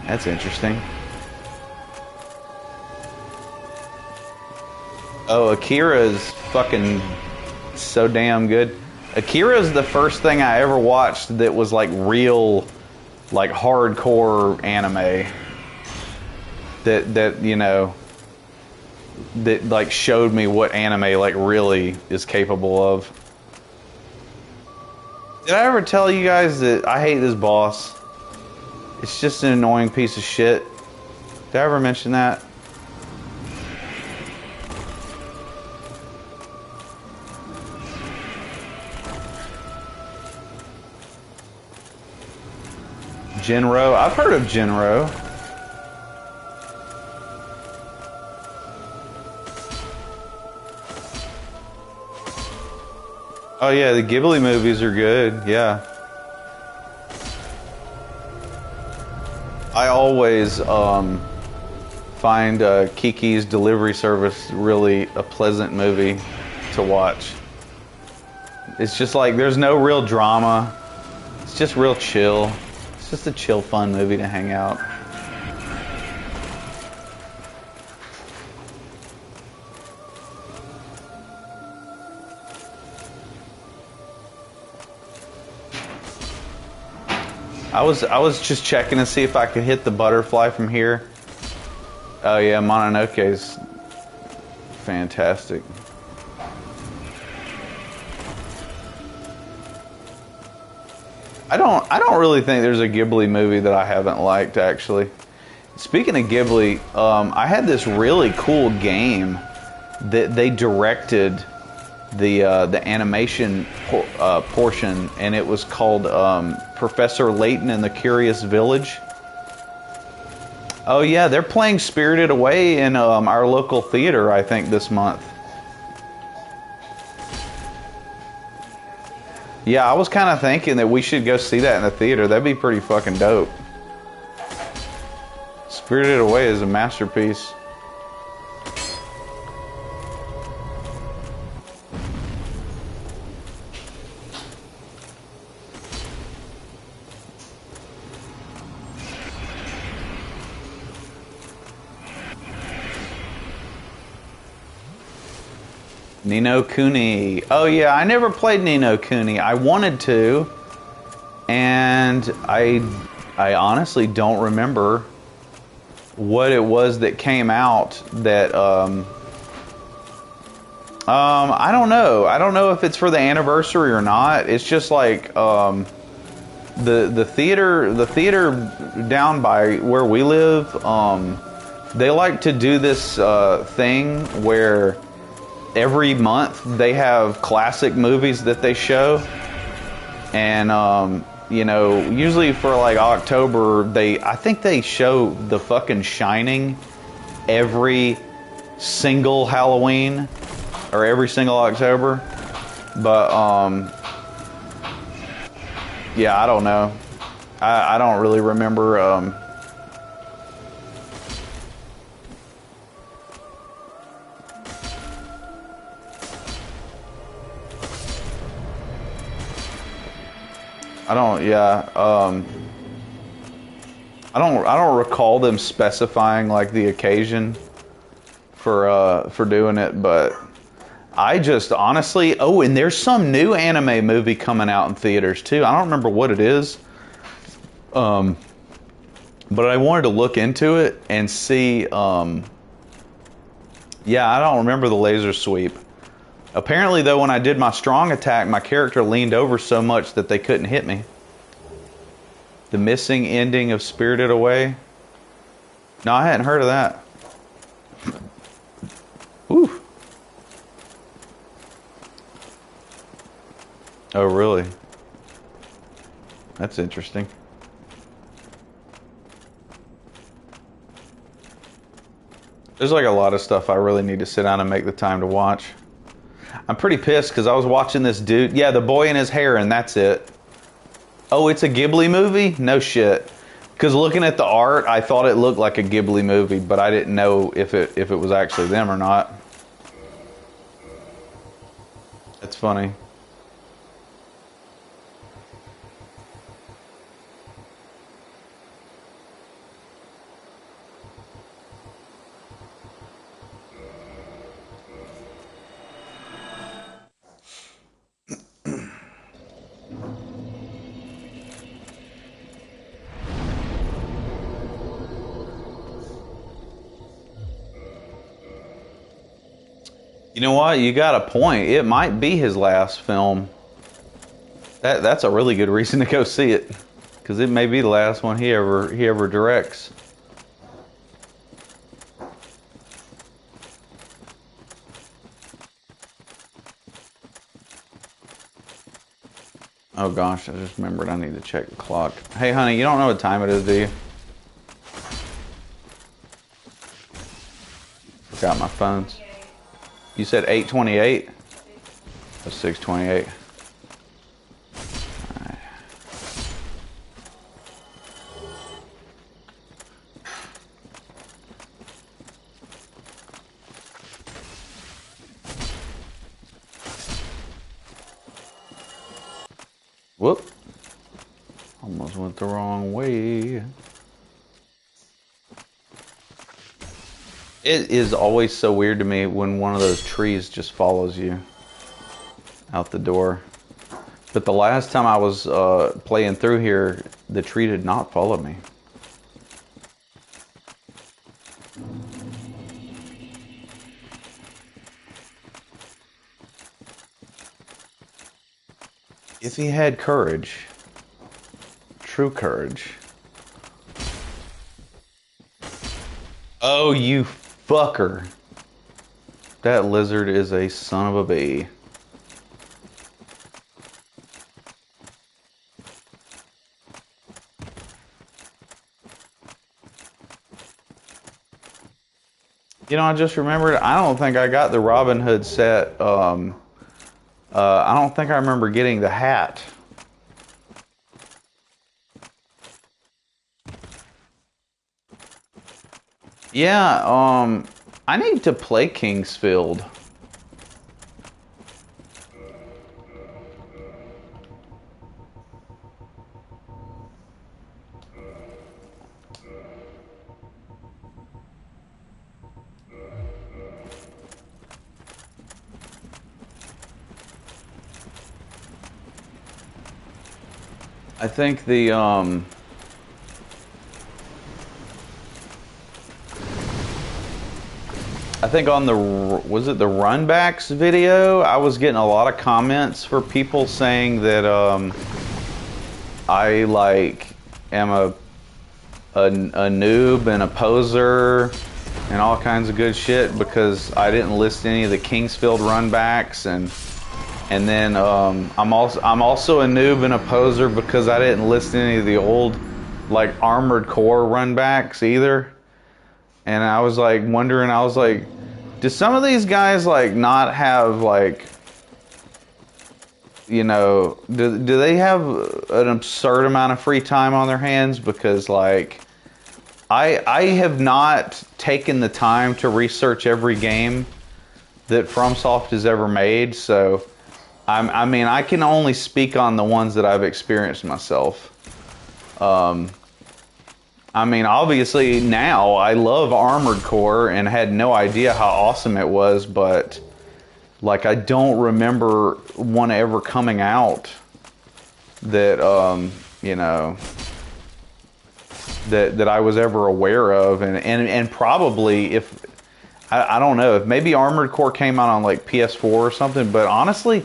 That's interesting. Oh, Akira's fucking so damn good. Akira's the first thing I ever watched that was like real, like hardcore anime. That you know, that like showed me what anime like really is capable of. Did I ever tell you guys that I hate this boss? It's just an annoying piece of shit. Did I ever mention that? Jinro. I've heard of Jinro. Oh yeah, the Ghibli movies are good. Yeah. I always find Kiki's Delivery Service really a pleasant movie to watch. It's just like there's no real drama. It's just real chill. It's just a chill, fun movie to hang out. I was just checking to see if I could hit the butterfly from here. Oh yeah, Mononoke's fantastic. I don't really think there's a Ghibli movie that I haven't liked, actually. Speaking of Ghibli, I had this really cool game that they directed the animation portion, and it was called Professor Layton and the Curious Village. Oh yeah, they're playing Spirited Away in our local theater, I think, this month. Yeah, I was kind of thinking that we should go see that in the theater. That'd be pretty fucking dope. Spirited Away is a masterpiece. Ni no Kuni. Oh yeah, I never played Ni no Kuni. I wanted to, and I honestly don't remember what it was that came out that I don't know. I don't know if it's for the anniversary or not. It's just like the theater down by where we live, they like to do this thing where every month they have classic movies that they show, and you know, usually for like October, I think they show The fucking Shining every single Halloween or every single October. But yeah, I don't know. I don't really remember. I don't. Yeah. I don't recall them specifying like the occasion for doing it, but I just honestly. Oh, and there's some new anime movie coming out in theaters too. I don't remember what it is. But I wanted to look into it and see. Yeah, I don't remember the laser sweep. Apparently, though, when I did my strong attack, my character leaned over so much that they couldn't hit me. The missing ending of Spirited Away. No, I hadn't heard of that. Whew. Oh, really? That's interesting. There's like a lot of stuff I really need to sit down and make the time to watch. I'm pretty pissed because I was watching this dude. Yeah, The Boy and His Hair, and that's it. Oh, it's a Ghibli movie? No shit. Because looking at the art, I thought it looked like a Ghibli movie, but I didn't know if it was actually them or not. That's funny. You know what? You got a point. It might be his last film. That's a really good reason to go see it, because it may be the last one he ever directs. Oh gosh, I just remembered I need to check the clock. Hey honey, you don't know what time it is, do you? Forgot my phones. You said 8:28? That's 6:28. Almost went the wrong way. It is always so weird to me when one of those trees just follows you out the door. But the last time I was playing through here, the tree did not follow me. If he had courage, true courage. Oh, you fucker. That lizard is a son of a bee. You know, I just remembered, I don't think I got the Robin Hood set. I don't think I remember getting the hat. Yeah, I need to play Kingsfield. I think the I think on the, was it the Runbacks video, I was getting a lot of comments for people saying that I like am a noob and a poser and all kinds of good shit because I didn't list any of the Kingsfield Runbacks, and then I'm also a noob and a poser because I didn't list any of the old like Armored Core Runbacks either. And I was like wondering, I was like, do some of these guys like not have like, you know, do they have an absurd amount of free time on their hands? Because like, I have not taken the time to research every game that FromSoft has ever made, so I mean, I can only speak on the ones that I've experienced myself. I mean, obviously now I love Armored Core and had no idea how awesome it was, but like I don't remember one ever coming out that you know, that I was ever aware of, and probably if I don't know, if maybe Armored Core came out on like PS4 or something, but honestly,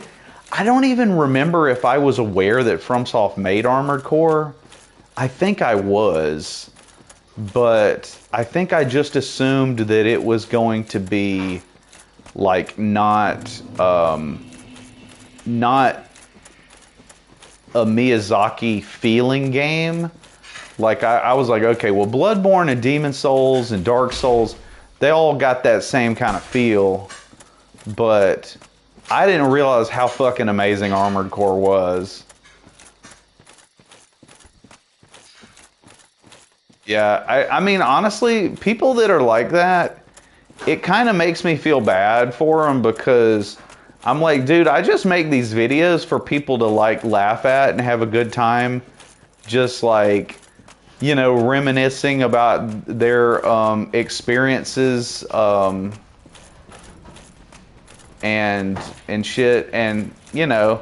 I don't even remember if I was aware that FromSoft made Armored Core. I think I was, but I think I just assumed that it was going to be like not a Miyazaki feeling game. Like I was like, okay, well, Bloodborne and Demon Souls and Dark Souls, they all got that same kind of feel, but I didn't realize how fucking amazing Armored Core was. Yeah, I mean, honestly, people that are like that, it kind of makes me feel bad for them because I'm like, dude, I just make these videos for people to like laugh at and have a good time. Just like, you know, reminiscing about their experiences and shit, and you know,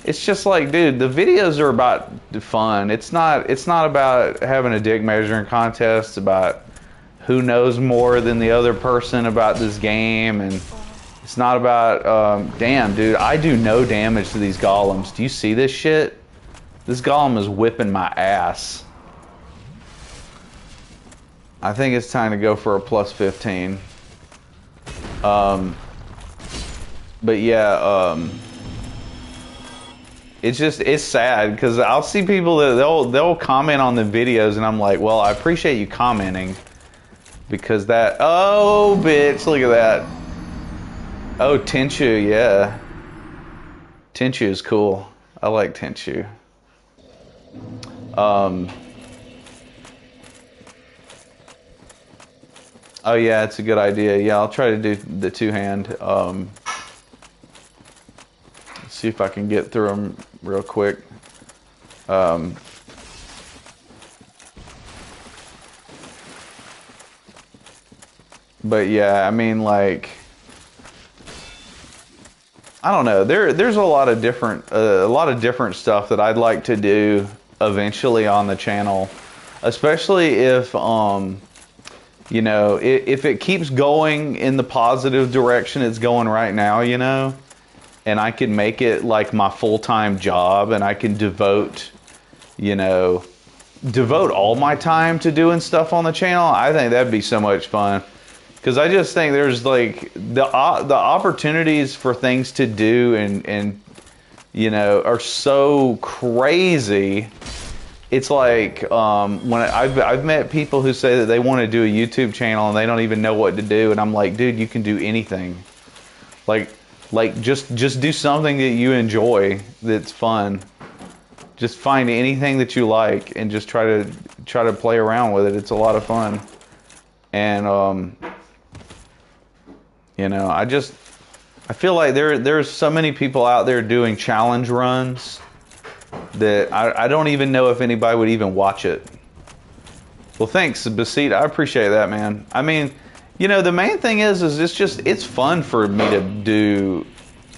it's just like, dude, the videos are about fun. It's not about having a dick measuring contest. It's about who knows more than the other person about this game, and it's not about damn, dude, I do no damage to these golems. Do you see this shit? This golem is whipping my ass. I think it's time to go for a plus 15. But yeah, it's sad because I'll see people that they'll comment on the videos and I'm like, well, I appreciate you commenting because that, oh bitch, look at that. Oh, Tenchu, yeah. Tenchu is cool. I like Tenchu. Oh yeah, it's a good idea. Yeah, I'll try to do the two-hand. See if I can get through them real quick. But yeah, I mean, like, I don't know. There's a lot of different stuff that I'd like to do eventually on the channel, especially if you know, if it keeps going in the positive direction it's going right now, you know, and I can make it like my full-time job, and I can devote all my time to doing stuff on the channel, I think that'd be so much fun. Because I just think there's like the opportunities for things to do and you know, are so crazy. It's like when I've met people who say that they want to do a YouTube channel and they don't even know what to do, and I'm like, dude, you can do anything. Like just do something that you enjoy, that's fun. Just find anything that you like and just try to play around with it. It's a lot of fun. And you know, I feel like there's so many people out there doing challenge runs that I don't even know if anybody would even watch it. Well, thanks, Basit. I appreciate that, man. I mean, you know, the main thing is it's fun for me to do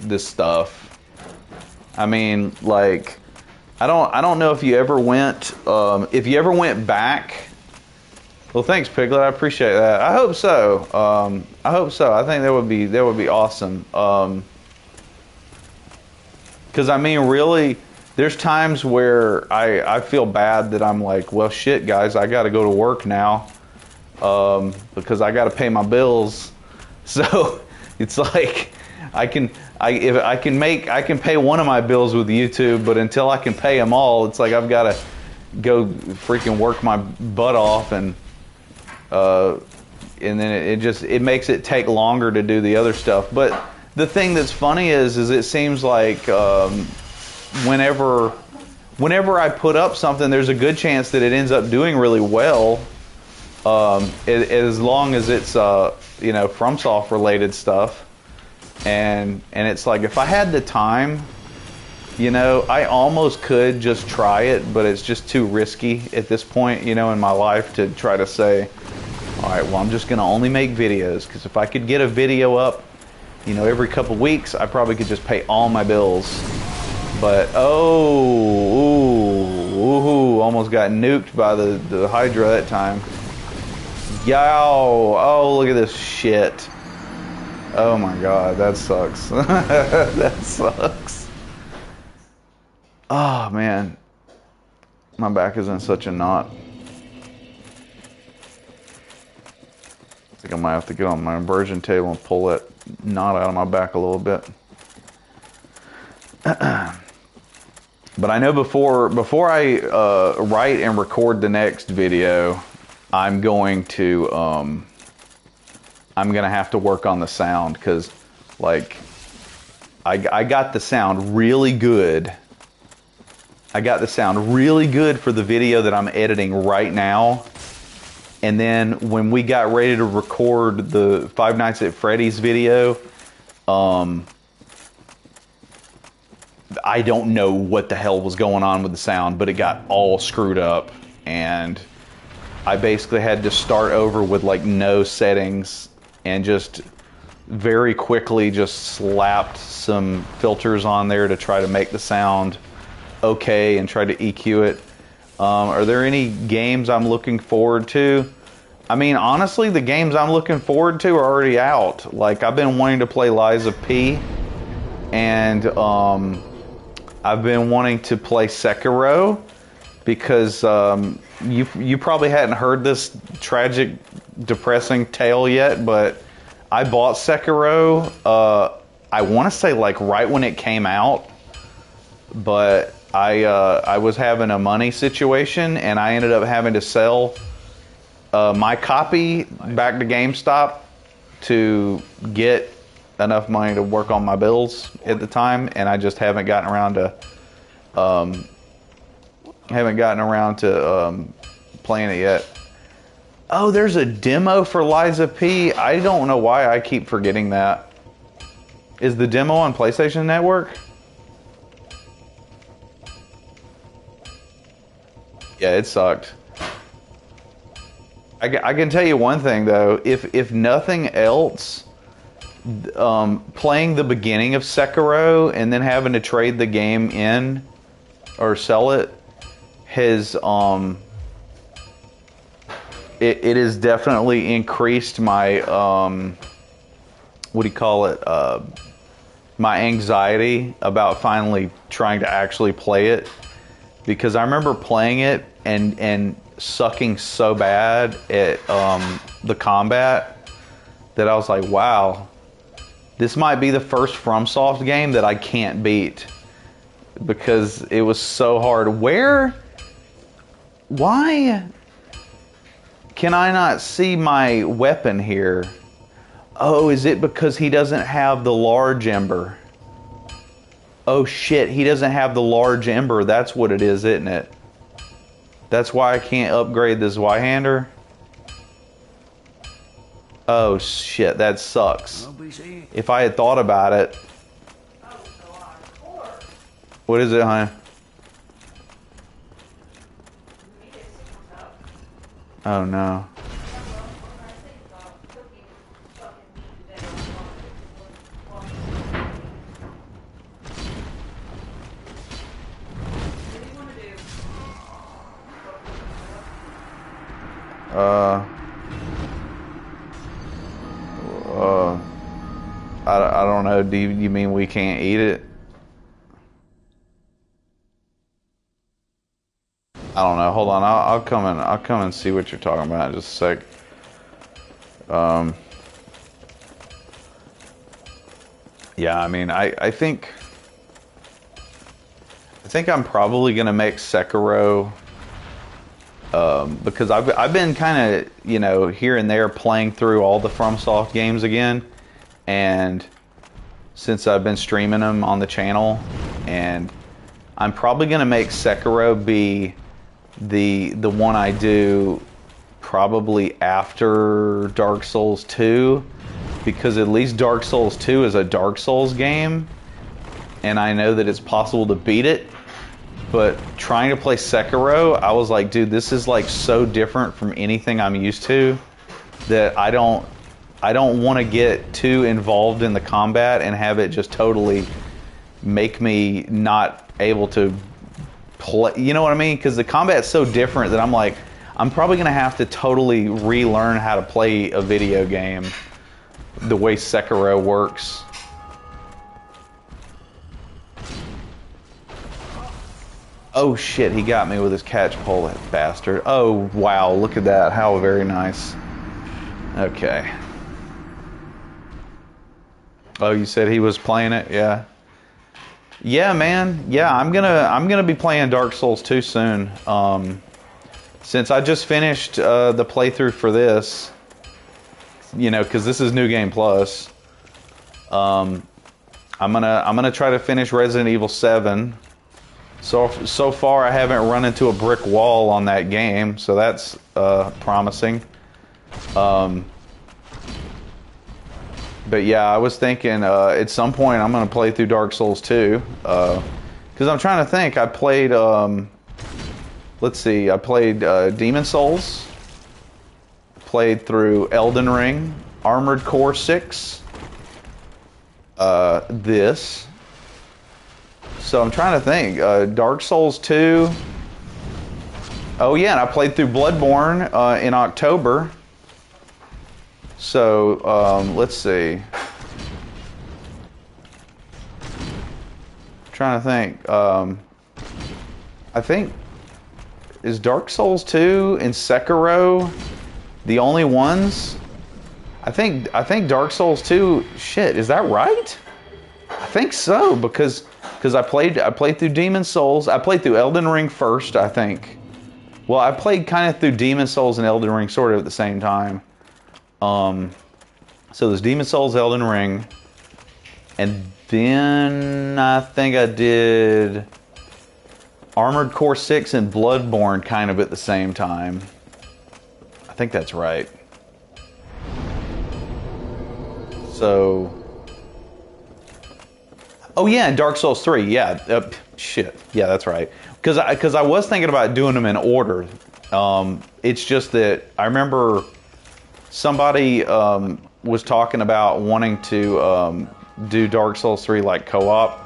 this stuff. I mean, like, I don't know if you ever went back. Well, thanks, Piglet. I appreciate that. I hope so. I hope so. I think that would be awesome. Because I mean, really, there's times where I feel bad that I'm like, well, shit, guys, I got to go to work now because I got to pay my bills. So it's like I can pay one of my bills with YouTube, but until I can pay them all, it's like I've got to go freaking work my butt off, and then it makes it take longer to do the other stuff. But the thing that's funny is it seems like whenever I put up something, there's a good chance that it ends up doing really well, as long as it's you know, FromSoft related stuff. And it's like, if I had the time, you know, I almost could just try it, but it's just too risky at this point, you know, in my life to try to say, all right, well, I'm just going to only make videos. Because if I could get a video up, you know, every couple weeks, I probably could just pay all my bills. But, almost got nuked by the Hydra that time. Yow, oh, look at this shit. Oh my God, that sucks. That sucks. Oh man, my back is in such a knot. I think I might have to get on my inversion table and pull that knot out of my back a little bit. But I know before I write and record the next video, I'm going to have to work on the sound, because like I got the sound really good. I got the sound really good for the video that I'm editing right now. And then when we got ready to record the Five Nights at Freddy's video, I don't know what the hell was going on with the sound, but it got all screwed up, and I basically had to start over with like no settings, and just very quickly just slapped some filters on there to try to make the sound okay and try to EQ it. Are there any games I'm looking forward to? I mean, honestly, the games I'm looking forward to are already out. Like, I've been wanting to play Lies of P, and I've been wanting to play Sekiro, because you probably hadn't heard this tragic, depressing tale yet, but I bought Sekiro, I want to say like right when it came out, but I was having a money situation, and I ended up having to sell my copy back to GameStop to get enough money to work on my bills at the time, and I just haven't gotten around to playing it yet. Oh, there's a demo for Lies of P. I don't know why I keep forgetting that. Is the demo on PlayStation Network? Yeah, it sucked. I can tell you one thing though. If nothing else, playing the beginning of Sekiro and then having to trade the game in or sell it has it has definitely increased my what do you call it? My anxiety about finally trying to actually play it, because I remember playing it and sucking so bad at the combat that I was like, wow, this might be the first FromSoft game that I can't beat because it was so hard. Why can I not see my weapon here? Oh, is it because he doesn't have the large ember? Oh shit, he doesn't have the large ember. That's what it is, isn't it? That's why I can't upgrade this Zweihander? Oh shit, that sucks. If I had thought about it. What is it, honey? Oh no. I don't know. Do you mean we can't eat it? I don't know. Hold on. I'll come and see what you're talking about in just a sec. Yeah, I mean, I think I'm probably gonna make Sekiro, because I've been kind of, you know, here and there playing through all the FromSoft games again, and since I've been streaming them on the channel, and I'm probably gonna make Sekiro be the one I do probably after Dark Souls 2, because at least Dark Souls 2 is a Dark Souls game, and I know that it's possible to beat it. But trying to play Sekiro, I was like, dude, this is like so different from anything I'm used to that I don't want to get too involved in the combat and have it just totally make me not able to play. You know what I mean? Because the combat's so different that I'm like, I'm probably going to have to totally relearn how to play a video game the way Sekiro works. Oh shit, he got me with his catch pole, that bastard. Oh wow, look at that. How very nice. Okay. Oh, you said he was playing it? Yeah. Yeah, man. Yeah, I'm gonna be playing Dark Souls 2 soon. Since I just finished the playthrough for this, you know, because this is New Game Plus. I'm gonna try to finish Resident Evil 7. So far, I haven't run into a brick wall on that game, so that's promising. But yeah, I was thinking at some point I'm going to play through Dark Souls 2. Because I'm trying to think. I played, let's see, I played Demon Souls. Played through Elden Ring, Armored Core 6. This. So I'm trying to think. Dark Souls 2. Oh yeah, and I played through Bloodborne in October. So let's see. Trying to think. I think, is Dark Souls 2 and Sekiro the only ones? I think Dark Souls 2. Shit, is that right? I think so, because I played through Demon Souls. I played through Elden Ring first, I think. Well, I played kind of through Demon Souls and Elden Ring sort of at the same time. So there's Demon Souls, Elden Ring, and then I think I did Armored Core 6 and Bloodborne kind of at the same time. I think that's right. So... Oh yeah, and Dark Souls 3, yeah. Shit, yeah, that's right. Because I was thinking about doing them in order. It's just that I remember somebody was talking about wanting to do Dark Souls 3 like co-op.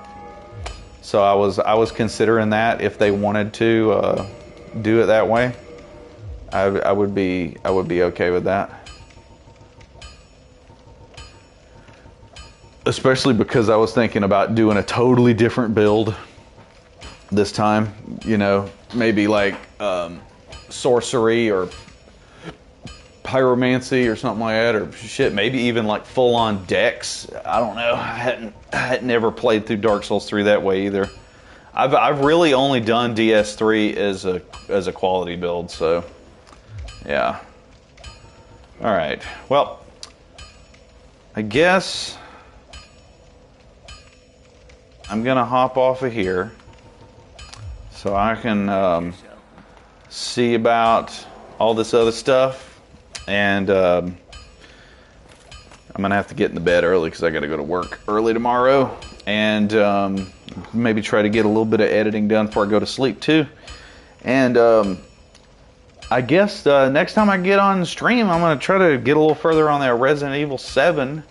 So I was considering that if they wanted to do it that way. I would be okay with that. Especially because I was thinking about doing a totally different build this time. You know, maybe like sorcery or pyromancy or something like that, or shit, maybe even like full-on Dex. I don't know. I hadn't never played through Dark Souls 3 that way either. I've really only done DS3 as a quality build, so yeah. All right. Well, I guess I'm gonna hop off of here so I can see about all this other stuff, and I'm gonna have to get in the bed early because I gotta go to work early tomorrow, and maybe try to get a little bit of editing done before I go to sleep too. And I guess next time I get on stream, I'm gonna try to get a little further on that Resident Evil 7.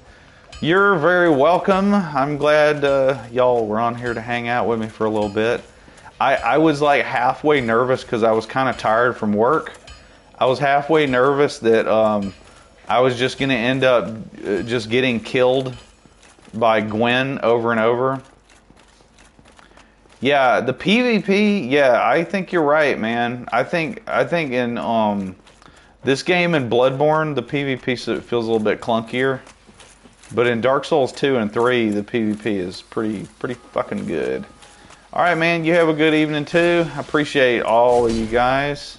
You're very welcome. I'm glad y'all were on here to hang out with me for a little bit. I was like halfway nervous because I was kind of tired from work. I was halfway nervous that I was just going to end up just getting killed by Gwen over and over. Yeah, the PvP, yeah, I think you're right, man. I think in this game in Bloodborne, the PvP feels a little bit clunkier. But in Dark Souls 2 and 3, the PvP is pretty fucking good. All right, man, you have a good evening too. I appreciate all of you guys.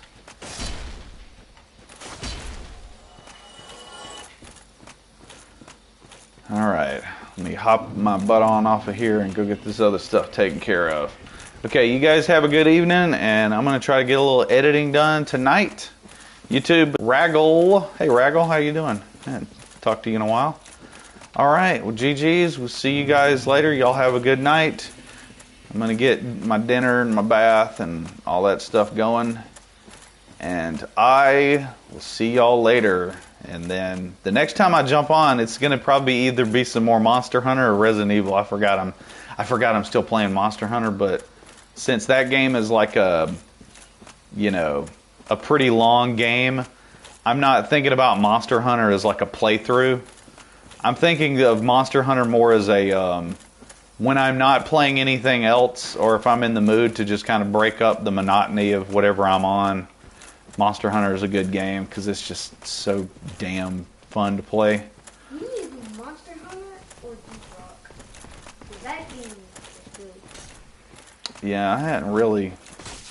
All right, let me hop my butt on off of here and go get this other stuff taken care of. Okay, you guys have a good evening, and I'm gonna try to get a little editing done tonight. YouTube, Raggle. Hey, Raggle, how you doing? Man, talk to you in a while. All right, well, GG's. We'll see you guys later. Y'all have a good night. I'm going to get my dinner and my bath and all that stuff going. And I will see y'all later. And then the next time I jump on, it's going to probably either be some more Monster Hunter or Resident Evil. I forgot I'm still playing Monster Hunter, but since that game is like a pretty long game, I'm not thinking about Monster Hunter as like a playthrough. I'm thinking of Monster Hunter more as a, when I'm not playing anything else, or if I'm in the mood to just kind of break up the monotony of whatever I'm on, Monster Hunter is a good game, because it's just so damn fun to play. You need to do Monster Hunter or Deep Rock. 'Cause that game is good. Yeah, I hadn't really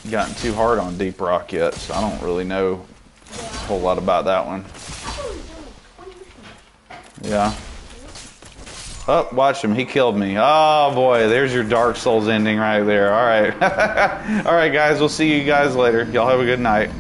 gotten too hard on Deep Rock yet, so I don't really know a whole lot about that one. Yeah. Oh, watch him. He killed me. Oh, boy. There's your Dark Souls ending right there. All right. All right, guys. We'll see you guys later. Y'all have a good night.